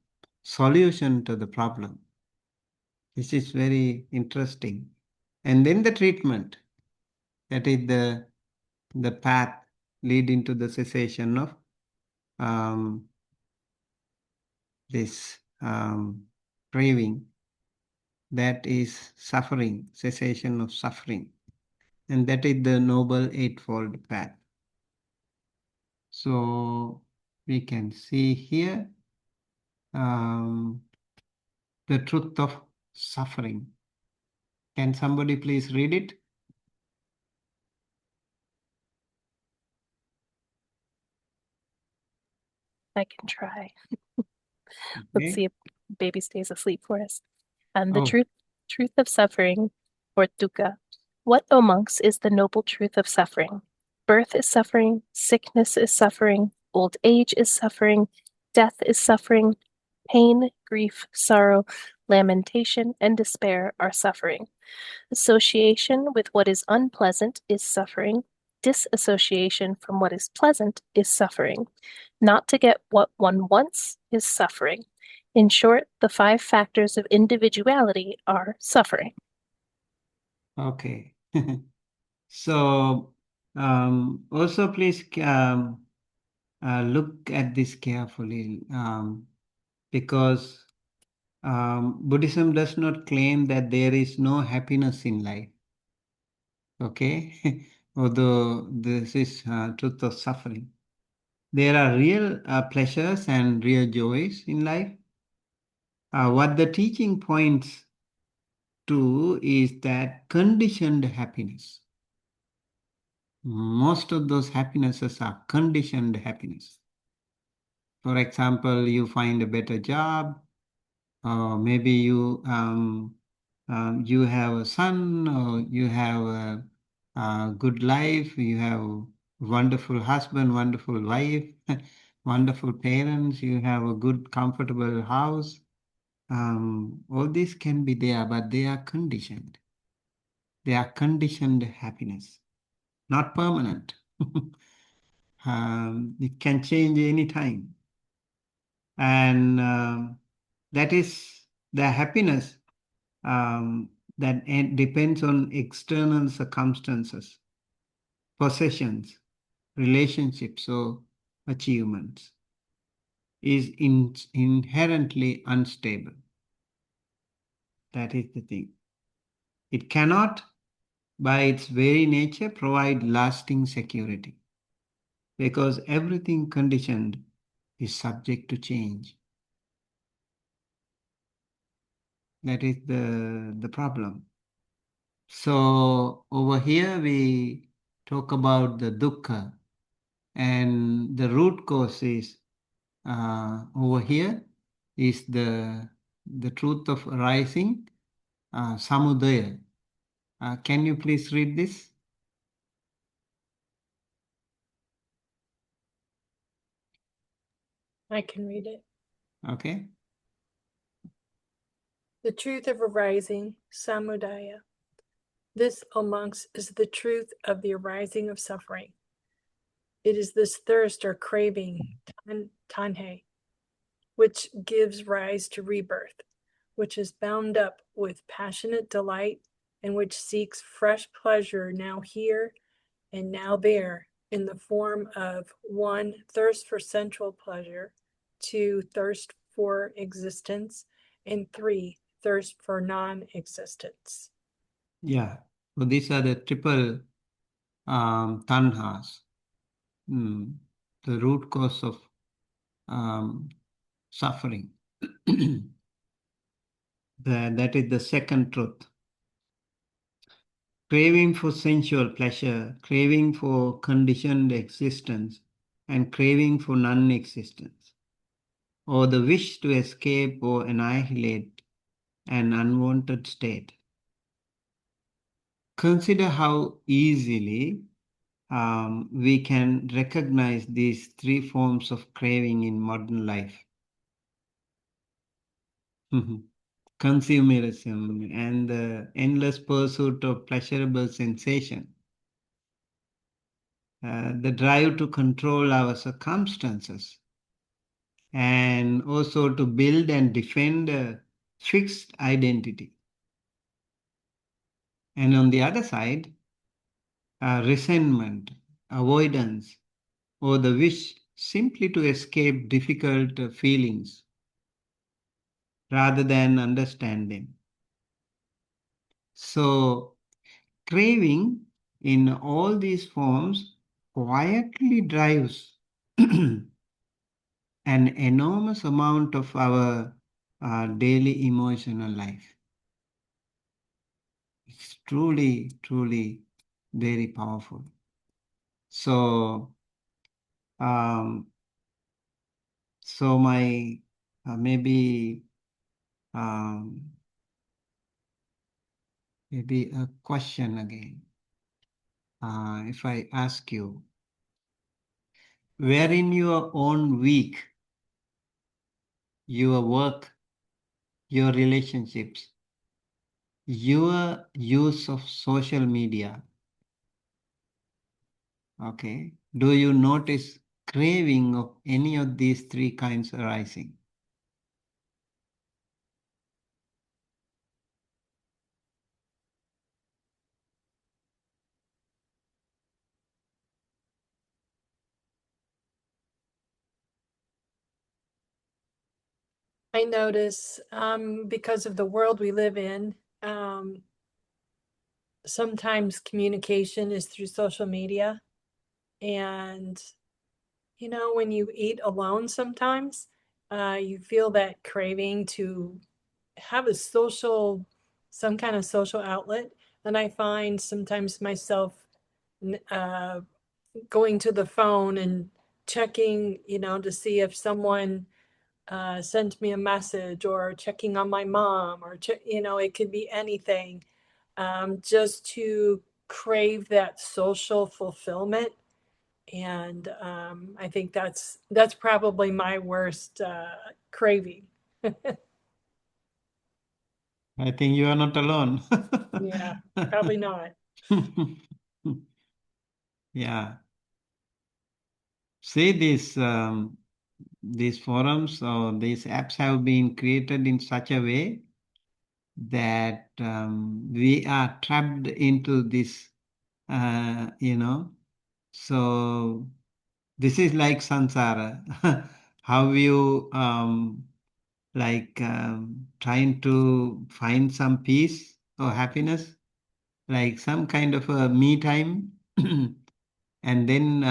solution to the problem. This is very interesting. And then the treatment, that is the path leading to the cessation of this craving, that is suffering, cessation of suffering. And that is the Noble Eightfold Path. So we can see here the truth of suffering. Can somebody please read it? I can try. Let's Okay. see if baby stays asleep for us. And the Oh, truth of suffering, or dukkha. What, O monks, is the noble truth of suffering? Birth is suffering, sickness is suffering, old age is suffering, death is suffering, pain, grief, sorrow, lamentation, and despair are suffering. Association with what is unpleasant is suffering. Disassociation from what is pleasant is suffering. Not to get what one wants is suffering. In short, the 5 factors of individuality are suffering. okay. So also please look at this carefully because Buddhism does not claim that there is no happiness in life. Okay, although this is truth of suffering. There are real pleasures and real joys in life. What the teaching points to is that conditioned happiness. Most of those happinesses are conditioned happiness. For example, you find a better job, or maybe you have a son, or you have a good life, you have wonderful husband, wonderful wife, wonderful parents, you have a good, comfortable house. All these can be there, but they are conditioned. They are conditioned happiness, not permanent. It can change anytime. And that is the happiness that depends on external circumstances, possessions, relationships, or achievements, is inherently unstable. That is the thing. It cannot, by its very nature, provide lasting security because everything conditioned is subject to change. That is the problem. So over here we talk about the dukkha, and the root cause is over here is the truth of arising, samudaya. Can you please read this? I can read it. Okay. The truth of arising, samudaya. This, O monks, is the truth of the arising of suffering. It is this thirst or craving, tanhe, which gives rise to rebirth, which is bound up with passionate delight and which seeks fresh pleasure now here and now there in the form of 1, thirst for sensual pleasure, 2, thirst for existence, and 3, thirst for non-existence. Yeah. So these are the triple tanhas, the root cause of suffering. That is the second truth. Craving for sensual pleasure, craving for conditioned existence, and craving for non existence, or the wish to escape or annihilate an unwanted state. Consider how easily we can recognize these three forms of craving in modern life. Consumerism and the endless pursuit of pleasurable sensation, the drive to control our circumstances, and also to build and defend a fixed identity. And on the other side, resentment, avoidance, or the wish simply to escape difficult feelings rather than understand them. So, craving in all these forms quietly drives an enormous amount of our daily emotional life. It's truly, truly very powerful. So, um, so my maybe maybe a question again. If I ask you, where in your own week, your work, your relationships, your use of social media, okay, do you notice craving of any of these three kinds arising? I notice because of the world we live in, sometimes communication is through social media. And, when you eat alone sometimes, you feel that craving to have some kind of social outlet. And I find sometimes myself uh, going to the phone and checking, to see if someone sent me a message, or checking on my mom, or it could be anything, just to crave that social fulfillment. And I think that's probably my worst craving. I think you are not alone. Yeah, probably not. Yeah. See, these forums or these apps have been created in such a way that we are trapped into this, so this is like samsara. How you trying to find some peace or happiness, like some kind of a me time, and then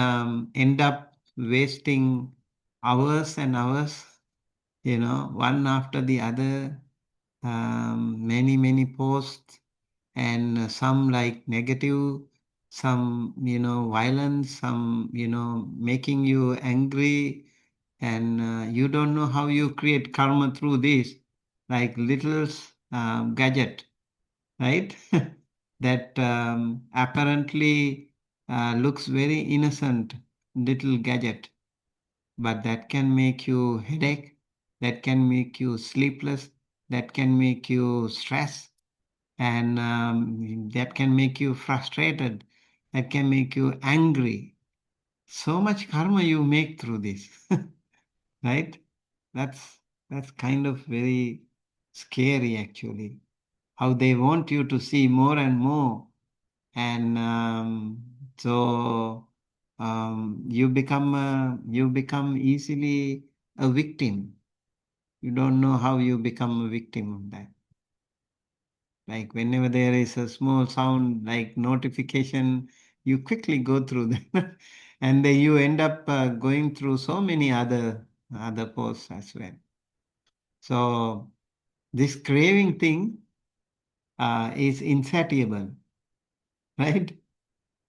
end up wasting hours and hours, one after the other, many, many posts, and some like negative, some, violence, some, making you angry, and you don't know how you create karma through this, like little gadget, right? That apparently looks very innocent little gadget, but that can make you headache, that can make you sleepless, that can make you stress, and that can make you frustrated, that can make you angry. So much karma you make through this, right? That's kind of very scary actually. How they want you to see more and more, and so you become easily a victim. You don't know how you become a victim of that. Like whenever there is a small sound like notification, you quickly go through that, and then you end up going through so many other posts as well. So this craving thing is insatiable, right?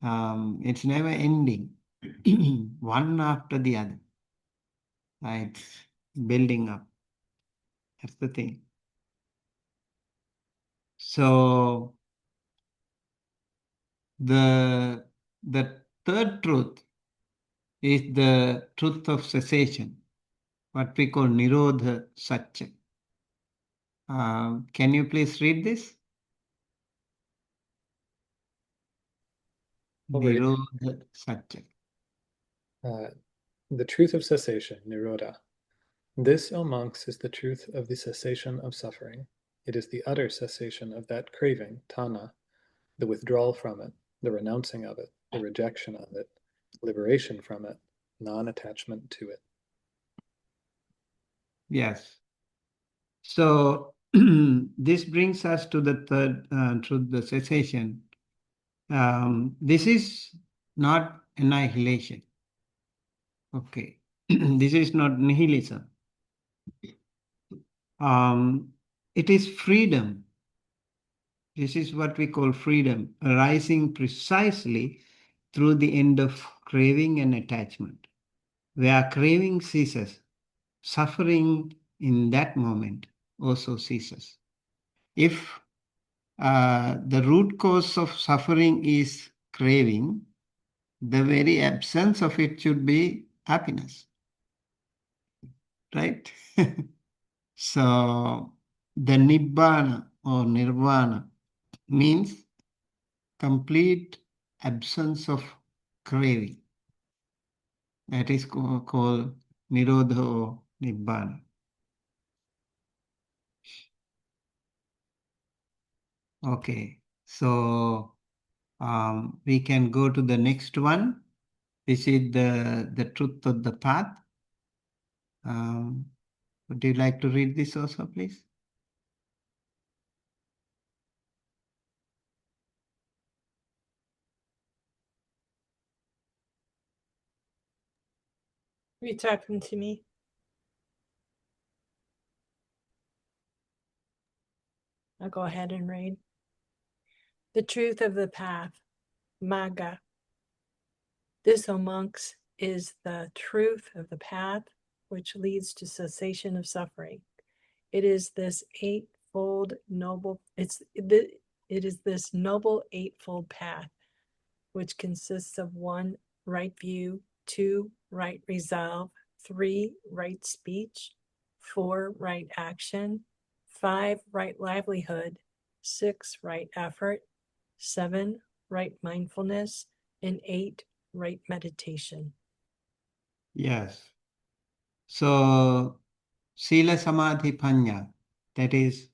It's never ending, one after the other. Right? Building up. That's the thing. So the the third truth is the truth of cessation, what we call Nirodha Satya. Can you please read this? I'll read. Nirodha Satya. Uh, the truth of cessation, Nirodha. This, O monks, is the truth of the cessation of suffering. It is the utter cessation of that craving, tanha, the withdrawal from it, the renouncing of it, the rejection of it, liberation from it, non-attachment to it. Yes. So this brings us to the third truth, the cessation. This is not annihilation. Okay. This is not nihilism. It is freedom. This is what we call freedom, arising precisely through the end of craving and attachment. Where craving ceases, suffering in that moment also ceases. If the root cause of suffering is craving, the very absence of it should be happiness, right? So the nibbana or nirvana means complete absence of craving. That is called nirodha or nibbana. Okay, so we can go to the next one. This is the truth of the path. Um, Would you like to read this also, please? Are you talking to me? I'll go ahead and read. The truth of the path, Magga. This, O monks, is the truth of the path which leads to cessation of suffering. It is this eightfold noble, it is this noble eightfold path, which consists of 1, right view, 2, right resolve, 3, right speech, 4, right action, 5, right livelihood, 6, right effort, 7, right mindfulness, and 8, right meditation. Yes. So, Sila Samadhi Panya, that is,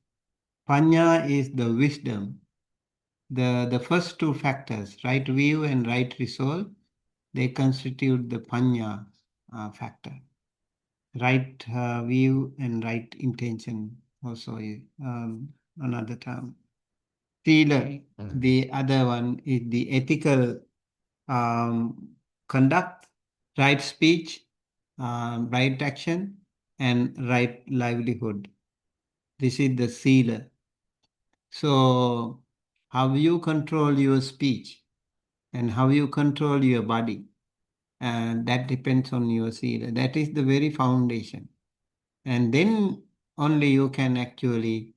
Panya is the wisdom. The first two factors, right view and right resolve, they constitute the Panya factor. Right view and right intention also is another term. Sila, the other one is the ethical conduct, right speech, right action, and right livelihood. This is the Sila. So, how you control your speech and how you control your body, and that depends on your Sila. That is the very foundation. And then only you can actually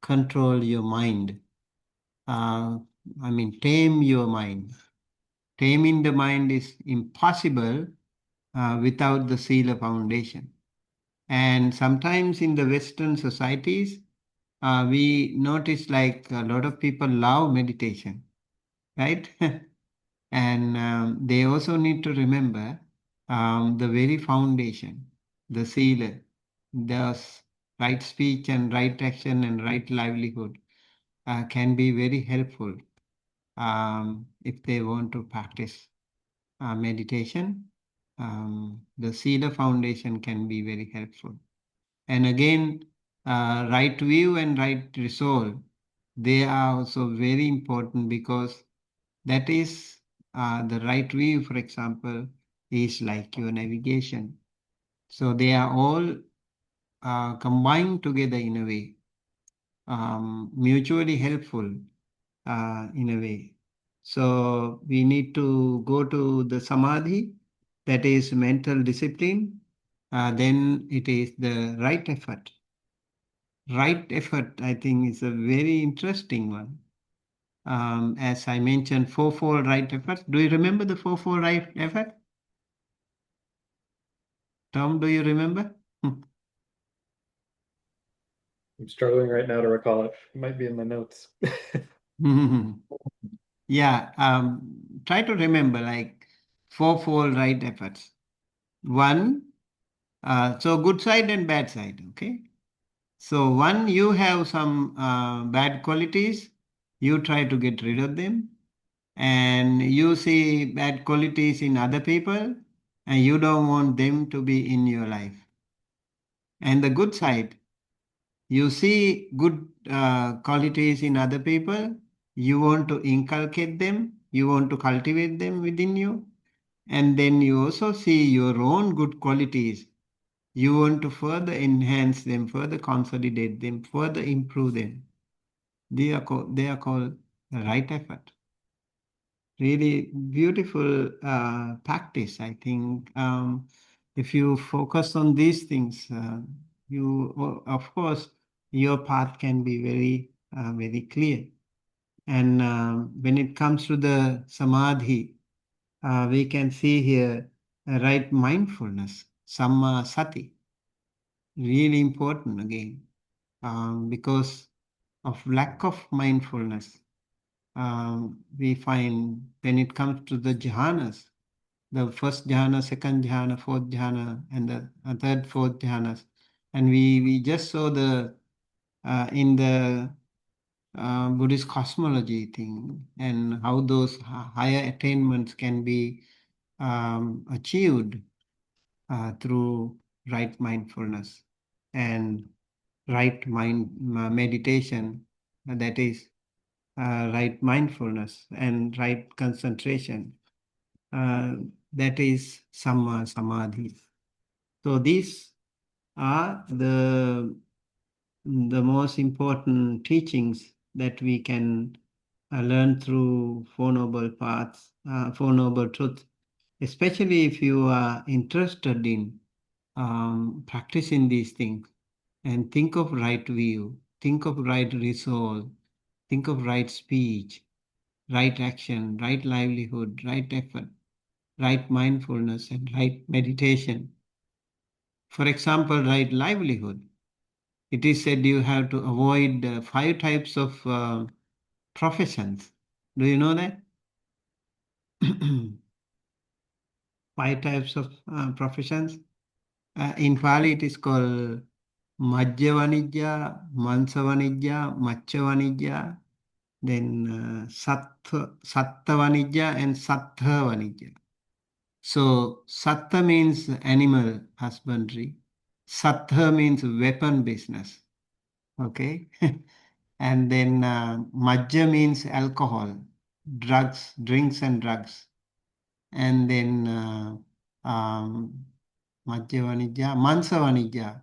control your mind. Tame your mind. Taming the mind is impossible without the Sila foundation. And sometimes in the Western societies, we notice like a lot of people love meditation, right? And they also need to remember the very foundation, the Sila, the right speech and right action and right livelihood can be very helpful if they want to practice meditation. The Sila foundation can be very helpful. And again, right view and right resolve, they are also very important because that is the right view, for example, is like your navigation. So they are all combined together in a way, mutually helpful in a way. So we need to go to the samadhi, that is mental discipline. Then it is the right effort. Right effort, I think, is a very interesting one. As I mentioned, fourfold right effort. Do you remember the fourfold right effort? Tom, do you remember? I'm struggling right now to recall it. It might be in my notes. Yeah, try to remember like fourfold right efforts. One, so good side and bad side, okay? So one, you have some bad qualities, you try to get rid of them, and you see bad qualities in other people, and you don't want them to be in your life. And the good side, you see good qualities in other people, you want to inculcate them, you want to cultivate them within you, and then you also see your own good qualities. You want to further enhance them, further consolidate them, further improve them. They are called the right effort. Really beautiful practice, I think. If you focus on these things, of course, your path can be very clear. And when it comes to the samadhi, we can see here right mindfulness, samma sati, really important again, because of lack of mindfulness. We find when it comes to the jhanas, the first jhana, second jhana, fourth jhana, and the third, fourth jhanas. And we just saw the in the Buddhist cosmology thing and how those higher attainments can be achieved through right mindfulness. and right mind meditation, that is right mindfulness and right concentration, uh, that is samma samadhi. So these are the most important teachings that we can learn through Four Noble Paths, Four Noble Truths, especially if you are interested in practicing these things. And think of right view, think of right resolve, think of right speech, right action, right livelihood, right effort, right mindfulness, and right meditation. For example, right livelihood. It is said you have to avoid 5 types of professions. Do you know that? 5 types of professions. In Pali, it is called Majja Vanijja, Mansa Vanijja, Macha Vanijja, then Satta Vanijja, and Sattha Vanijja. So, Satta means animal husbandry, Sattha means weapon business. Okay. And then Majja means alcohol, drugs, drinks and drugs. And then Majja Vanijja, Mansa Vanijja,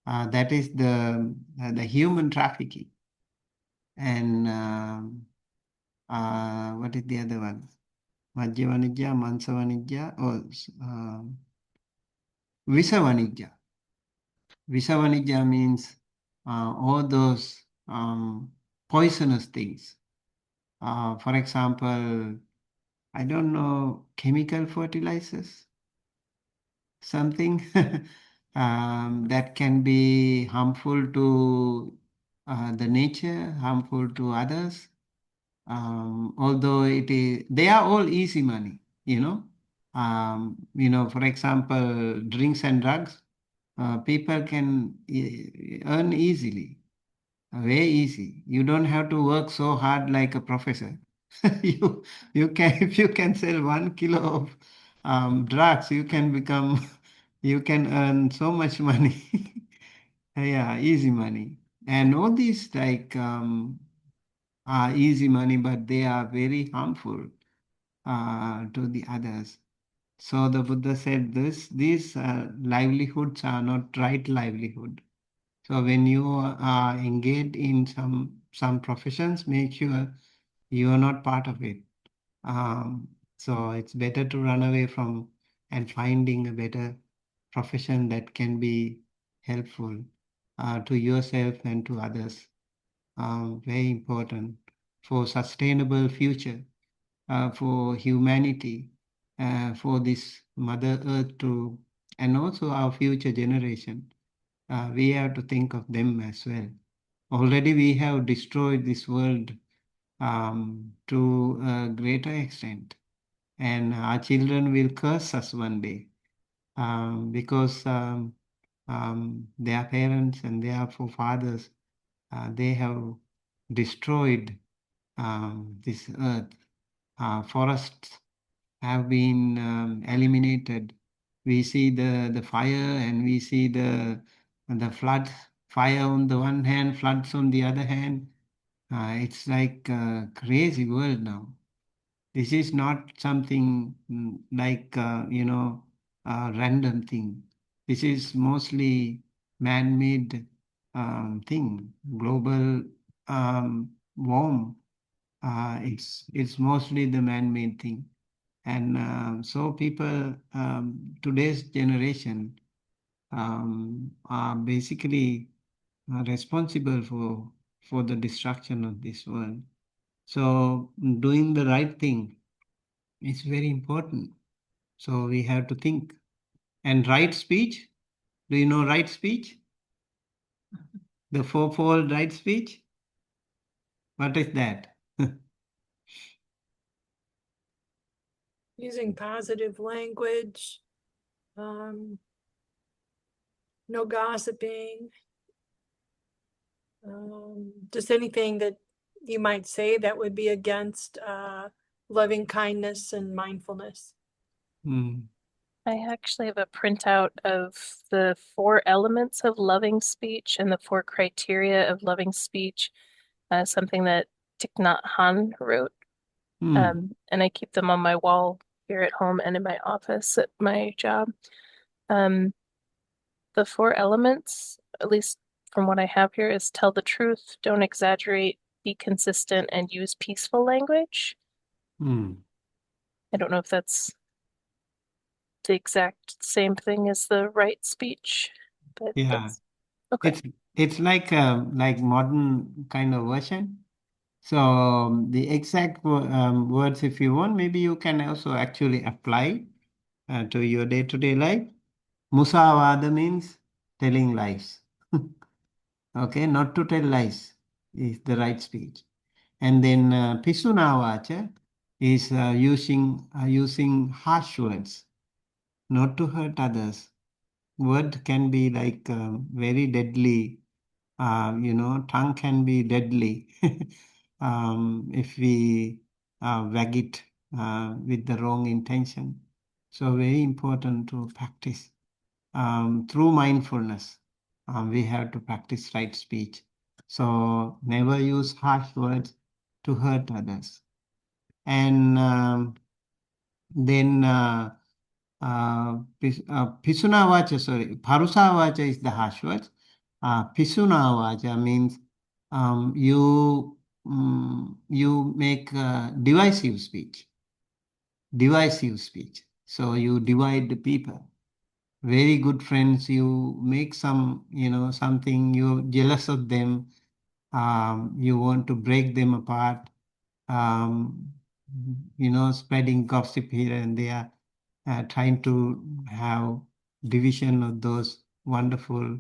that is the human trafficking. And what is the other one? Majja Vanijja, Mansa Vanijja, Visa Vanijja. Visa Vanijja means all those poisonous things. For example, I don't know, chemical fertilizers, something that can be harmful to the nature, harmful to others. Although they are all easy money, you know. For example, drinks and drugs, people can earn easily. Very easy. You don't have to work so hard like a professor. You you can if you can sell 1 kilo of drugs, you can become you can earn so much money. Yeah, easy money. And all these like are easy money, but they are very harmful to the others. So the Buddha said these livelihoods are not right livelihood. So when you are engaged in some professions, make sure you are not part of it. So it's better to run away from and finding a better profession that can be helpful to yourself and to others. Very important for sustainable future, for humanity, for this Mother Earth to, and also our future generation. We have to think of them as well. Already we have destroyed this world to a greater extent, and our children will curse us one day because their parents and their forefathers they have destroyed this earth. Forests have been eliminated. We see the fire and we see the floods. Fire on the one hand, floods on the other hand. It's like a crazy world now. This is not something like a random thing. This is mostly man-made thing. Global warm. It's mostly the man-made thing. And so people, today's generation, are basically responsible for the destruction of this world. So doing the right thing is very important. So we have to think. And right speech, do you know right speech? The fourfold right speech? What is that? Using positive language, um, no gossiping, just anything that you might say that would be against loving kindness and mindfulness. Hmm. I actually have a printout of the 4 elements of loving speech and the 4 criteria of loving speech, something that Thich Nhat Hanh wrote. And I keep them on my wall here at home and in my office at my job. The 4 elements, at least from what I have here, is tell the truth, don't exaggerate, be consistent, and use peaceful language. I don't know if that's the exact same thing as the right speech, but Yeah, that's okay. it's like modern kind of version. So the exact words, if you want, maybe you can also actually apply to your day-to-day life. Musawada means telling lies. Okay, not to tell lies is the right speech. And then Pisunavacha is using harsh words, not to hurt others. Word can be like very deadly. Tongue can be deadly if we wag it with the wrong intention. So very important to practice through mindfulness. We have to practice right speech. So never use harsh words to hurt others. And then Pisunavacha, sorry, Parusavacha is the harsh word. Pisunavacha means you make divisive speech. Divisive speech. So you divide the people. Very good friends, you make something, you're jealous of them, you want to break them apart, um, spreading gossip here and there, trying to have division of those wonderful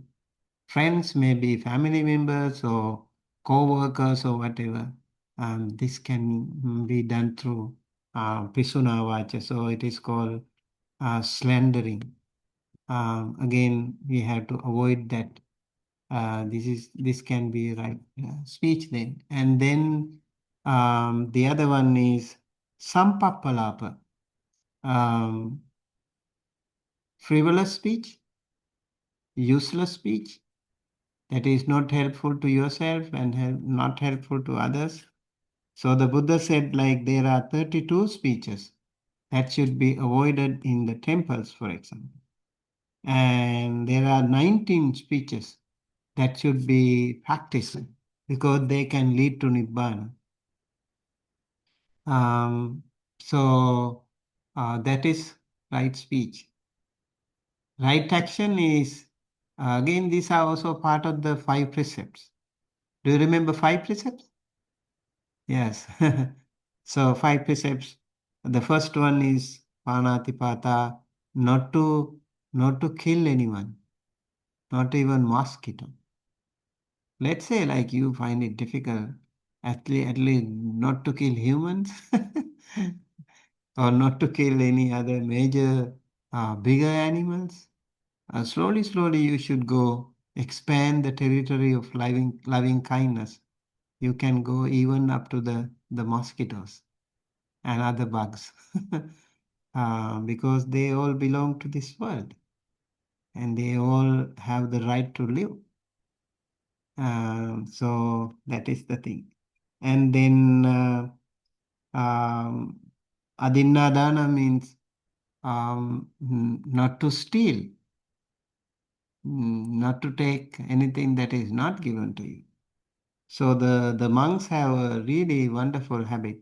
friends, maybe family members or co-workers or whatever. This can be done through Pisuna Vacha. So it is called slandering. Again, we have to avoid that. This can be right speech then. And then the other one is Sampapalapa, um, frivolous speech, useless speech that is not helpful to yourself and not helpful to others. So the Buddha said like there are 32 speeches that should be avoided in the temples, for example. And there are 19 speeches that should be practiced because they can lead to Nibbana. Um, so that is right speech. Right action is, again, these are also part of the 5 precepts. Do you remember 5 precepts? Yes. So 5 precepts. The first one is panatipata, not to kill anyone, not even mosquito. Let's say like you find it difficult, at least not to kill humans or not to kill any other major bigger animals. Slowly, you should go expand the territory of loving kindness. You can go even up to the mosquitoes and other bugs because they all belong to this world and they all have the right to live. So that is the thing. And then um, Adinnadana means not to steal, not to take anything that is not given to you. So the monks have a really wonderful habit.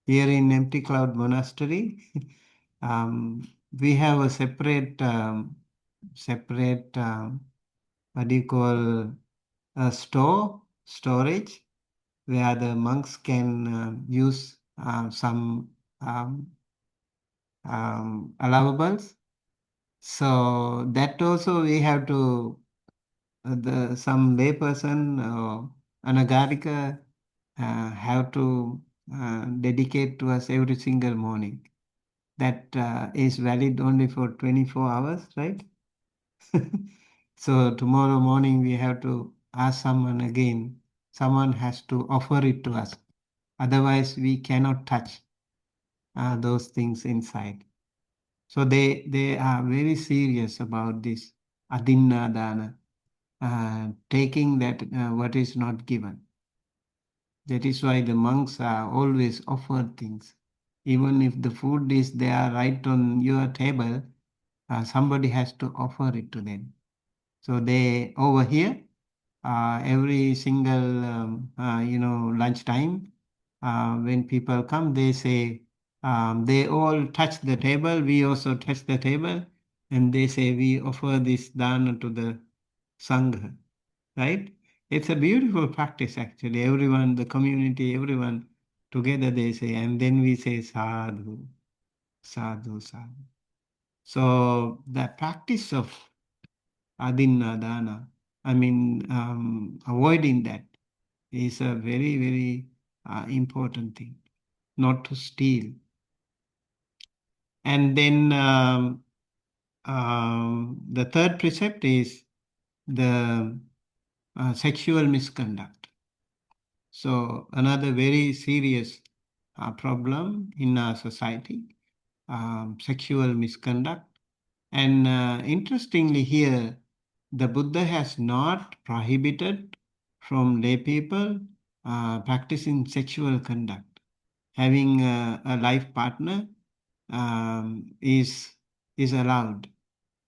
Here in Empty Cloud Monastery, we have a separate what do you call a storage where the monks can use some um, allowables. So that also we have to the some layperson anagarika have to dedicate to us every single morning. That is valid only for 24 hours, right? So tomorrow morning we have to ask someone again. Someone has to offer it to us. Otherwise, we cannot touch those things inside. So they are very serious about this adinna dana, taking that what is not given. That is why the monks are always offered things. Even if the food is there right on your table, somebody has to offer it to them. So they over here, every single lunchtime, when people come, they say they all touch the table. We also touch the table, and they say we offer this dana to the sangha, right? It's a beautiful practice actually. Everyone, the community, everyone together they say, and then we say sadhu, sadhu, sadhu. So the practice of adinna dana, I mean, avoiding that is a very, very important thing, not to steal. And then the third precept is the sexual misconduct. So another very serious problem in our society, sexual misconduct. And interestingly here, the Buddha has not prohibited from lay people practicing sexual conduct. Having a life partner is allowed.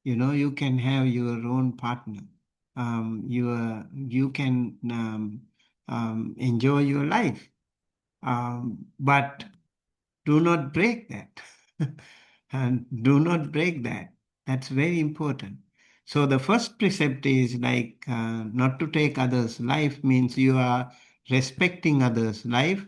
You know, you can have your own partner. You can enjoy your life, but do not break that. And do not break that. That's very important. So the first precept is like not to take others' life means you are respecting others' life.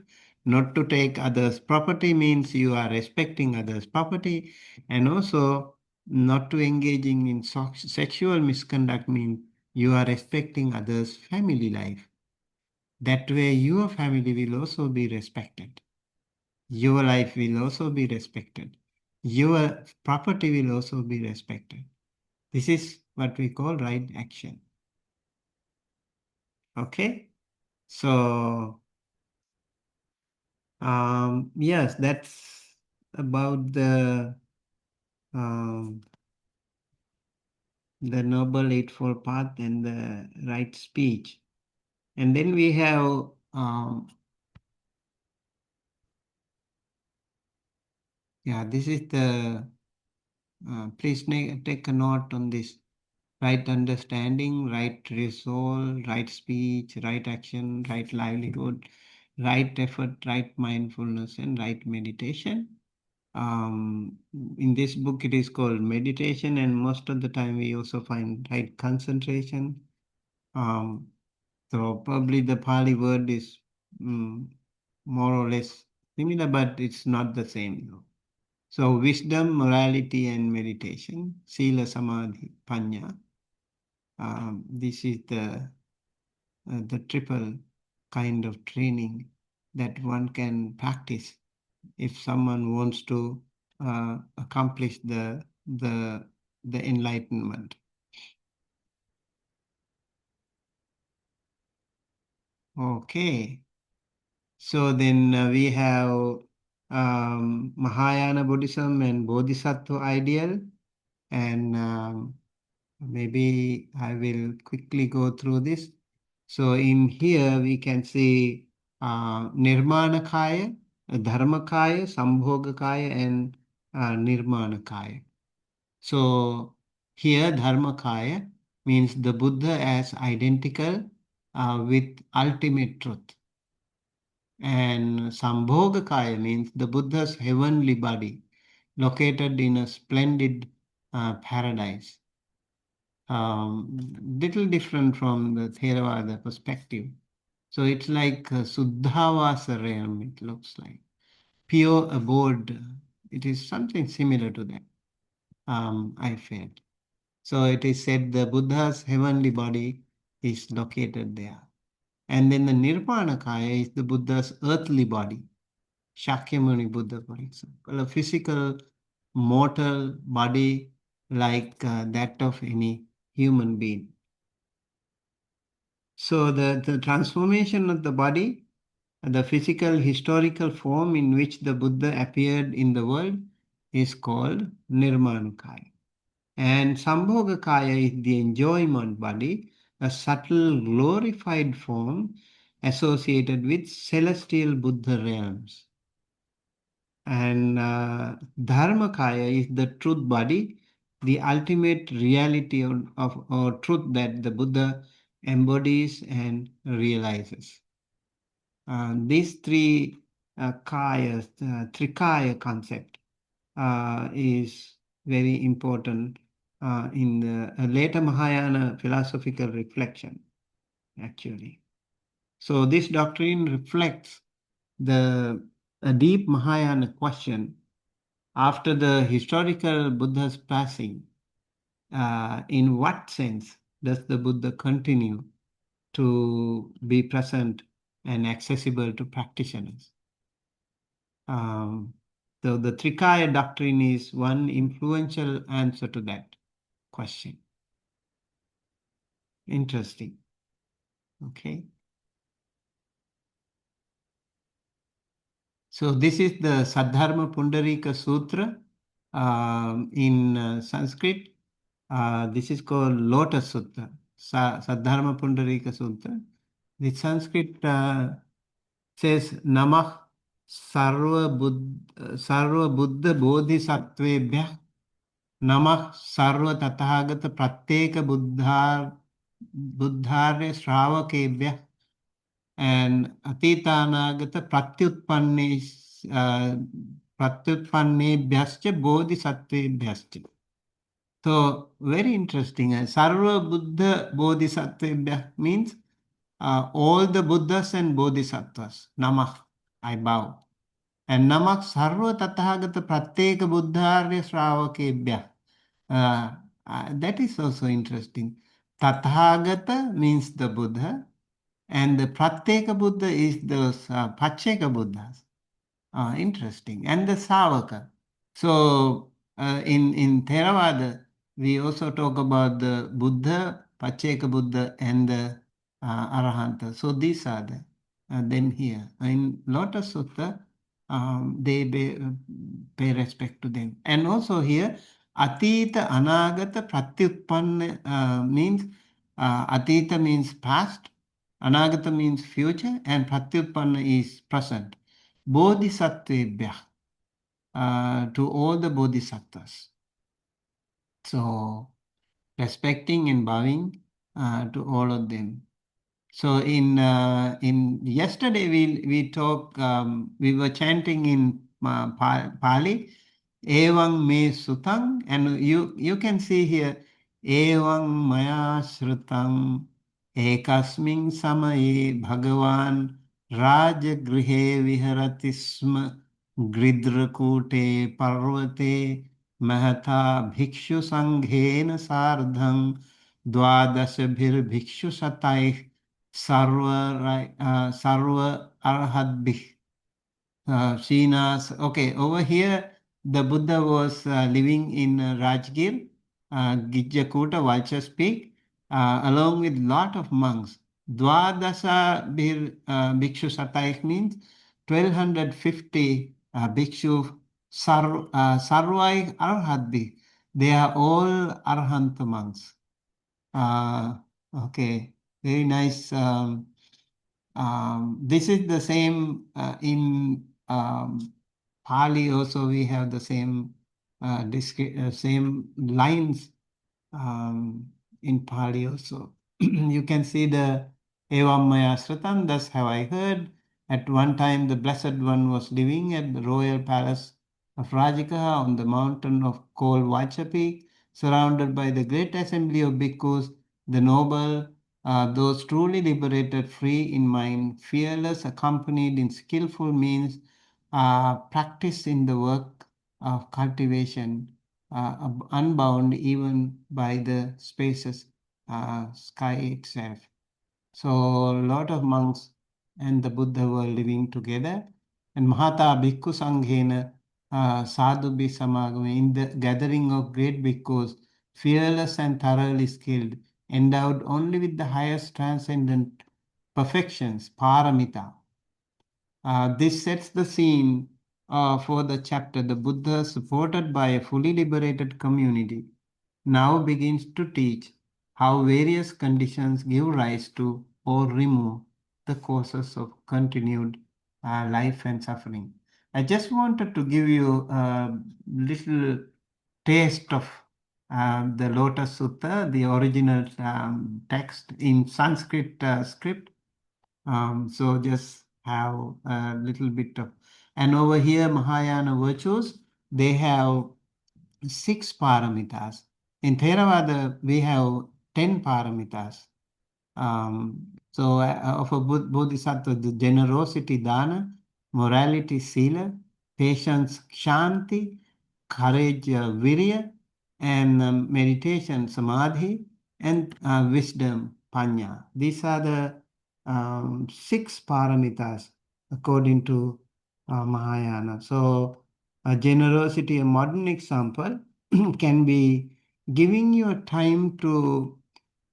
Not to take others' property means you are respecting others' property. And also not to engaging in sexual misconduct means you are respecting others' family life. That way your family will also be respected. Your life will also be respected. Your property will also be respected. This is what we call right action. Okay? So, yes, that's about um, the Noble Eightfold Path and the right speech. And then we have this is the please take a note on this. Right understanding, right resolve, right speech, right action, right livelihood, right effort, right mindfulness, and right meditation. In this book, it is called meditation, and most of the time we also find right concentration. So probably the Pali word is more or less similar, but it's not the same. So wisdom, morality, and meditation, sila, samadhi, panya. This is the triple kind of training that one can practice if someone wants to accomplish the enlightenment. Okay, so then we have Mahayana Buddhism and Bodhisattva ideal, and maybe I will quickly go through this. So in here we can see Nirmanakaya, Dharmakaya, Sambhogakaya, and Nirmanakaya. So here Dharmakaya means the Buddha as identical with ultimate truth. And Sambhogakaya means the Buddha's heavenly body located in a splendid paradise. Little different from the Theravada perspective. So it's like a Suddhavasa realm, it looks like. Pure abode. It is something similar to that, I felt. So it is said the Buddha's heavenly body is located there. And then the Nirvanakaya is the Buddha's earthly body. Shakyamuni Buddha, for example, a physical, mortal body like that of any human being. So the transformation of the body, the physical historical form in which the Buddha appeared in the world, is called Nirmanakaya. And Sambhogakaya is the enjoyment body, a subtle glorified form associated with celestial Buddha realms. And Dharmakaya is the truth body, the ultimate reality of or truth that the Buddha embodies and realizes. These three kayas, trikaya concept is very important in the later Mahayana philosophical reflection, actually. So this doctrine reflects the a deep Mahayana question after the historical Buddha's passing. In what sense does the Buddha continue to be present and accessible to practitioners? So the Trikaya doctrine is one influential answer to that question. Interesting. Okay. So this is the Saddharma Pundarika Sutra in Sanskrit. This is called Lotus Sutra, Saddharma Pundarika Sutra. The Sanskrit says Namah Sarva Buddha Bodhisattvebhyah Namah Sarva Tathagata Pratyeka Buddharya Shravakebhyah and Atitanagata Pratyutpannebhyascha Bodhisattvebhyascha. So very interesting. Sarva Buddha Bodhisattvebhyah means all the Buddhas and Bodhisattvas. Namah, I bow. And Namak Sarva Tathagata Pratyeka Buddharya Shravakebhyah. That is also interesting. Tathagata means the Buddha, and the Pratyeka Buddha is those Pacheka Buddhas. Interesting. And the Savaka. So in Theravada, we also talk about the Buddha, Pacheka Buddha, and the Arahanta. So these are the them here. In Lotus Sutta, they pay respect to them. And also here, Atita Anagata Pratyutpanna means Atita means past, Anagata means future, and Pratyutpanna is present. Bodhisattvebhyah, to all the bodhisattvas. So, respecting and bowing to all of them. So, in yesterday we talked, we were chanting in Pali, Evang me sutang, and you can see here, Evang maya shrutang, ekasming samaye bhagavan Rajagrihe viharati sma Gridrakute parvate महता भिक्षु संघेन सार्धं द्वादशभिर् भिक्षु शतैः सर्व arhadbih. Shinas. Okay, over here the Buddha was living in Rajgir, Gijjakuta, Vulture's Peak, along with lot of monks. Dwadasa Bhikshu Sataik means 1250 Bhikshu Sarvai Arhadbi. They are all Arhant monks. Okay, very nice. This is the same in Pali also we have the same same lines in Pali also. You can see the Evam Maya Sritam, thus have I heard. At one time the Blessed One was living at the royal palace of Rajagaha on the mountain of cold Vachapi, surrounded by the great assembly of bhikkhus, the noble, those truly liberated, free in mind, fearless, accompanied in skillful means, practice in the work of cultivation, unbound even by the spacious sky itself. So a lot of monks and the Buddha were living together. And Mahata Bhikkhu Sanghena Sadhu Samagame, in the gathering of great bhikkhus, fearless and thoroughly skilled, endowed only with the highest transcendent perfections, paramita. This sets the scene for the chapter, the Buddha, supported by a fully liberated community, now begins to teach how various conditions give rise to or remove the causes of continued life and suffering. I just wanted to give you a little taste of the Lotus Sutta, the original text in Sanskrit script. So just have a little bit of, and over here, Mahayana virtues, they have 6 paramitas. In Theravada, we have 10 paramitas. Of a bodhisattva, the generosity, dana, morality, sila, patience, kshanti, courage, virya, and meditation, samadhi, and wisdom, panya. These are the 6 paramitas according to Mahayana. So, generosity, a modern example, can be giving you time to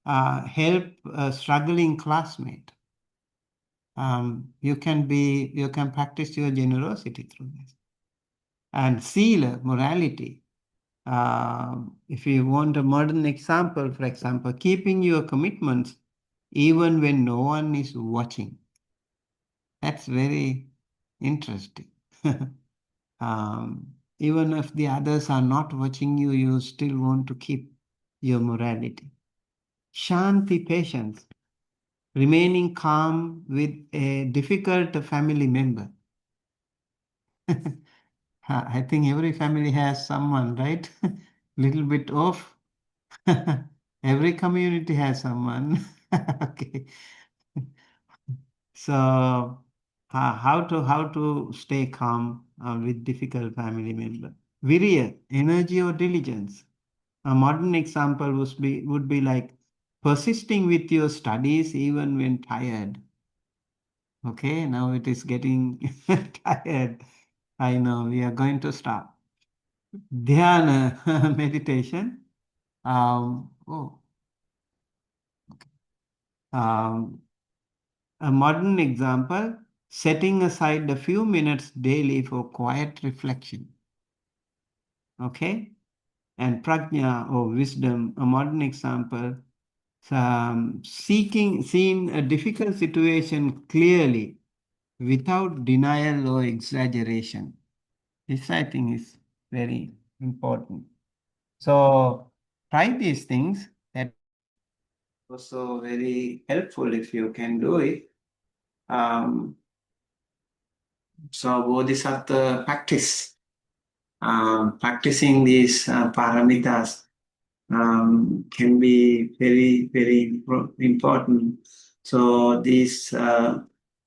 help a struggling classmate. You can practice your generosity through this. And sila, morality. If you want a modern example, for example, keeping your commitments even when no one is watching. That's very interesting. Even if the others are not watching you, you still want to keep your morality. Shanti, patience, remaining calm with a difficult family member. I think every family has someone, right? Little bit off. Every community has someone. Okay. So, how to stay calm with difficult family member? Virya, energy or diligence. A modern example would be like persisting with your studies even when tired. Okay, now it is getting tired. I know we are going to stop. Dhyana, meditation. Oh, um, a modern example, setting aside a few minutes daily for quiet reflection. Okay, and prajna or wisdom, a modern example, seeing a difficult situation clearly without denial or exaggeration. This, I think, is very important. So try these things. That also very helpful if you can do it. Um, so Bodhisattva practice, practicing these paramitas can be very, very important. So these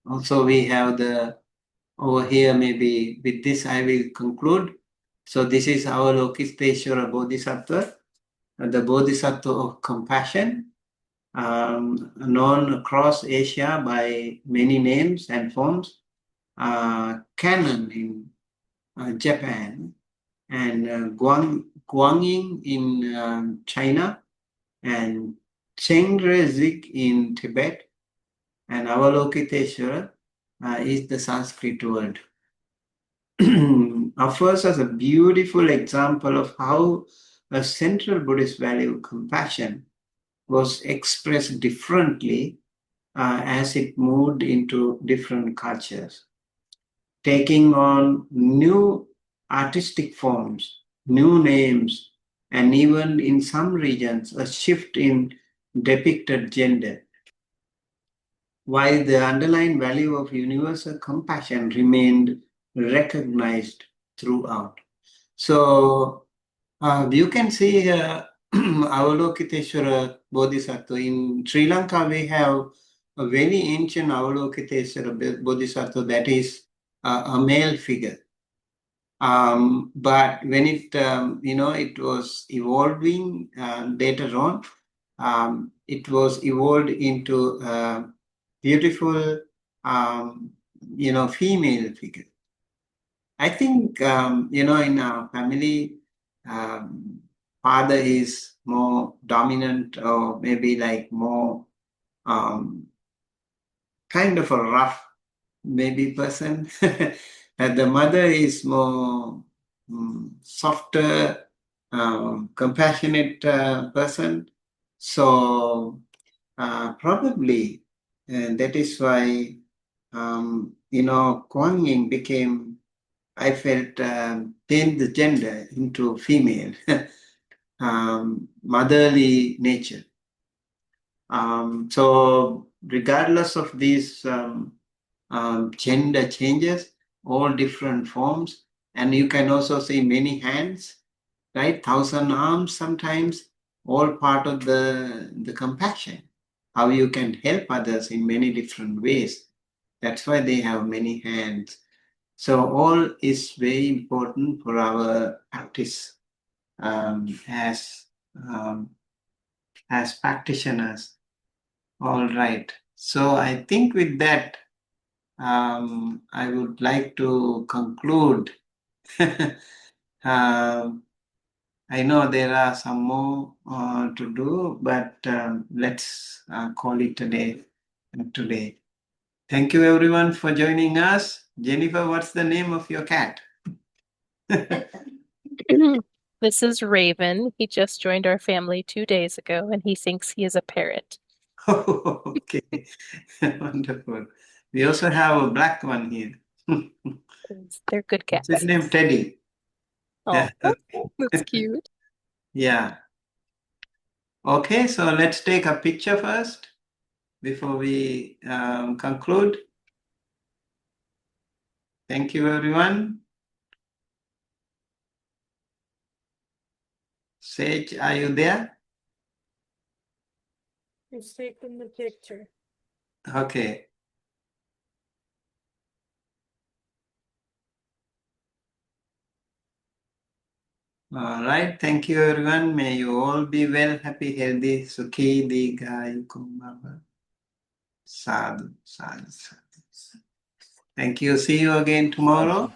also we have the over here, maybe with this I will conclude. So this is our Lokiteshvara Bodhisattva, the Bodhisattva of compassion, known across Asia by many names and forms. Canon in Japan, and Guanyin in China, and Chengre in Tibet, and Avalokiteshvara is the Sanskrit word. Offers us a beautiful example of how a central Buddhist value, compassion, was expressed differently as it moved into different cultures, taking on new artistic forms, new names, and even in some regions, a shift in depicted gender, while the underlying value of universal compassion remained recognized throughout. So you can see here Avalokiteshvara Bodhisattva. In Sri Lanka, we have a very ancient Avalokiteshvara Bodhisattva that is a male figure. But when it was evolving later on, it was evolved into a beautiful, female figure. I think, in our family, father is more dominant, or maybe like more kind of a rough maybe person. And the mother is more softer, compassionate person. So probably that is why Kuan Yin became, I felt, changed the gender into female, motherly nature. So regardless of these gender changes, all different forms, and you can also see many hands, right? 1,000 arms sometimes, all part of the compassion. How you can help others in many different ways. That's why they have many hands. So all is very important for our practice as practitioners. All right. So I think with that, I would like to conclude. Um, I know there are some more to do, but let's call it a day today. Thank you, everyone, for joining us. Jennifer, what's the name of your cat? This is Raven. He just joined our family 2 days ago, and he thinks he is a parrot. Okay, wonderful. We also have a black one here. They're good What's his cats. name? Teddy. Oh, that's cute. Yeah. Okay, so let's take a picture first before we conclude. Thank you, everyone. Sage, are you there? Who's taking the picture? Okay. All right. Thank you, everyone. May you all be well, happy, healthy, sukhi, digha, baba. Sadhu, sadhu, sadhu. Thank you. See you again tomorrow.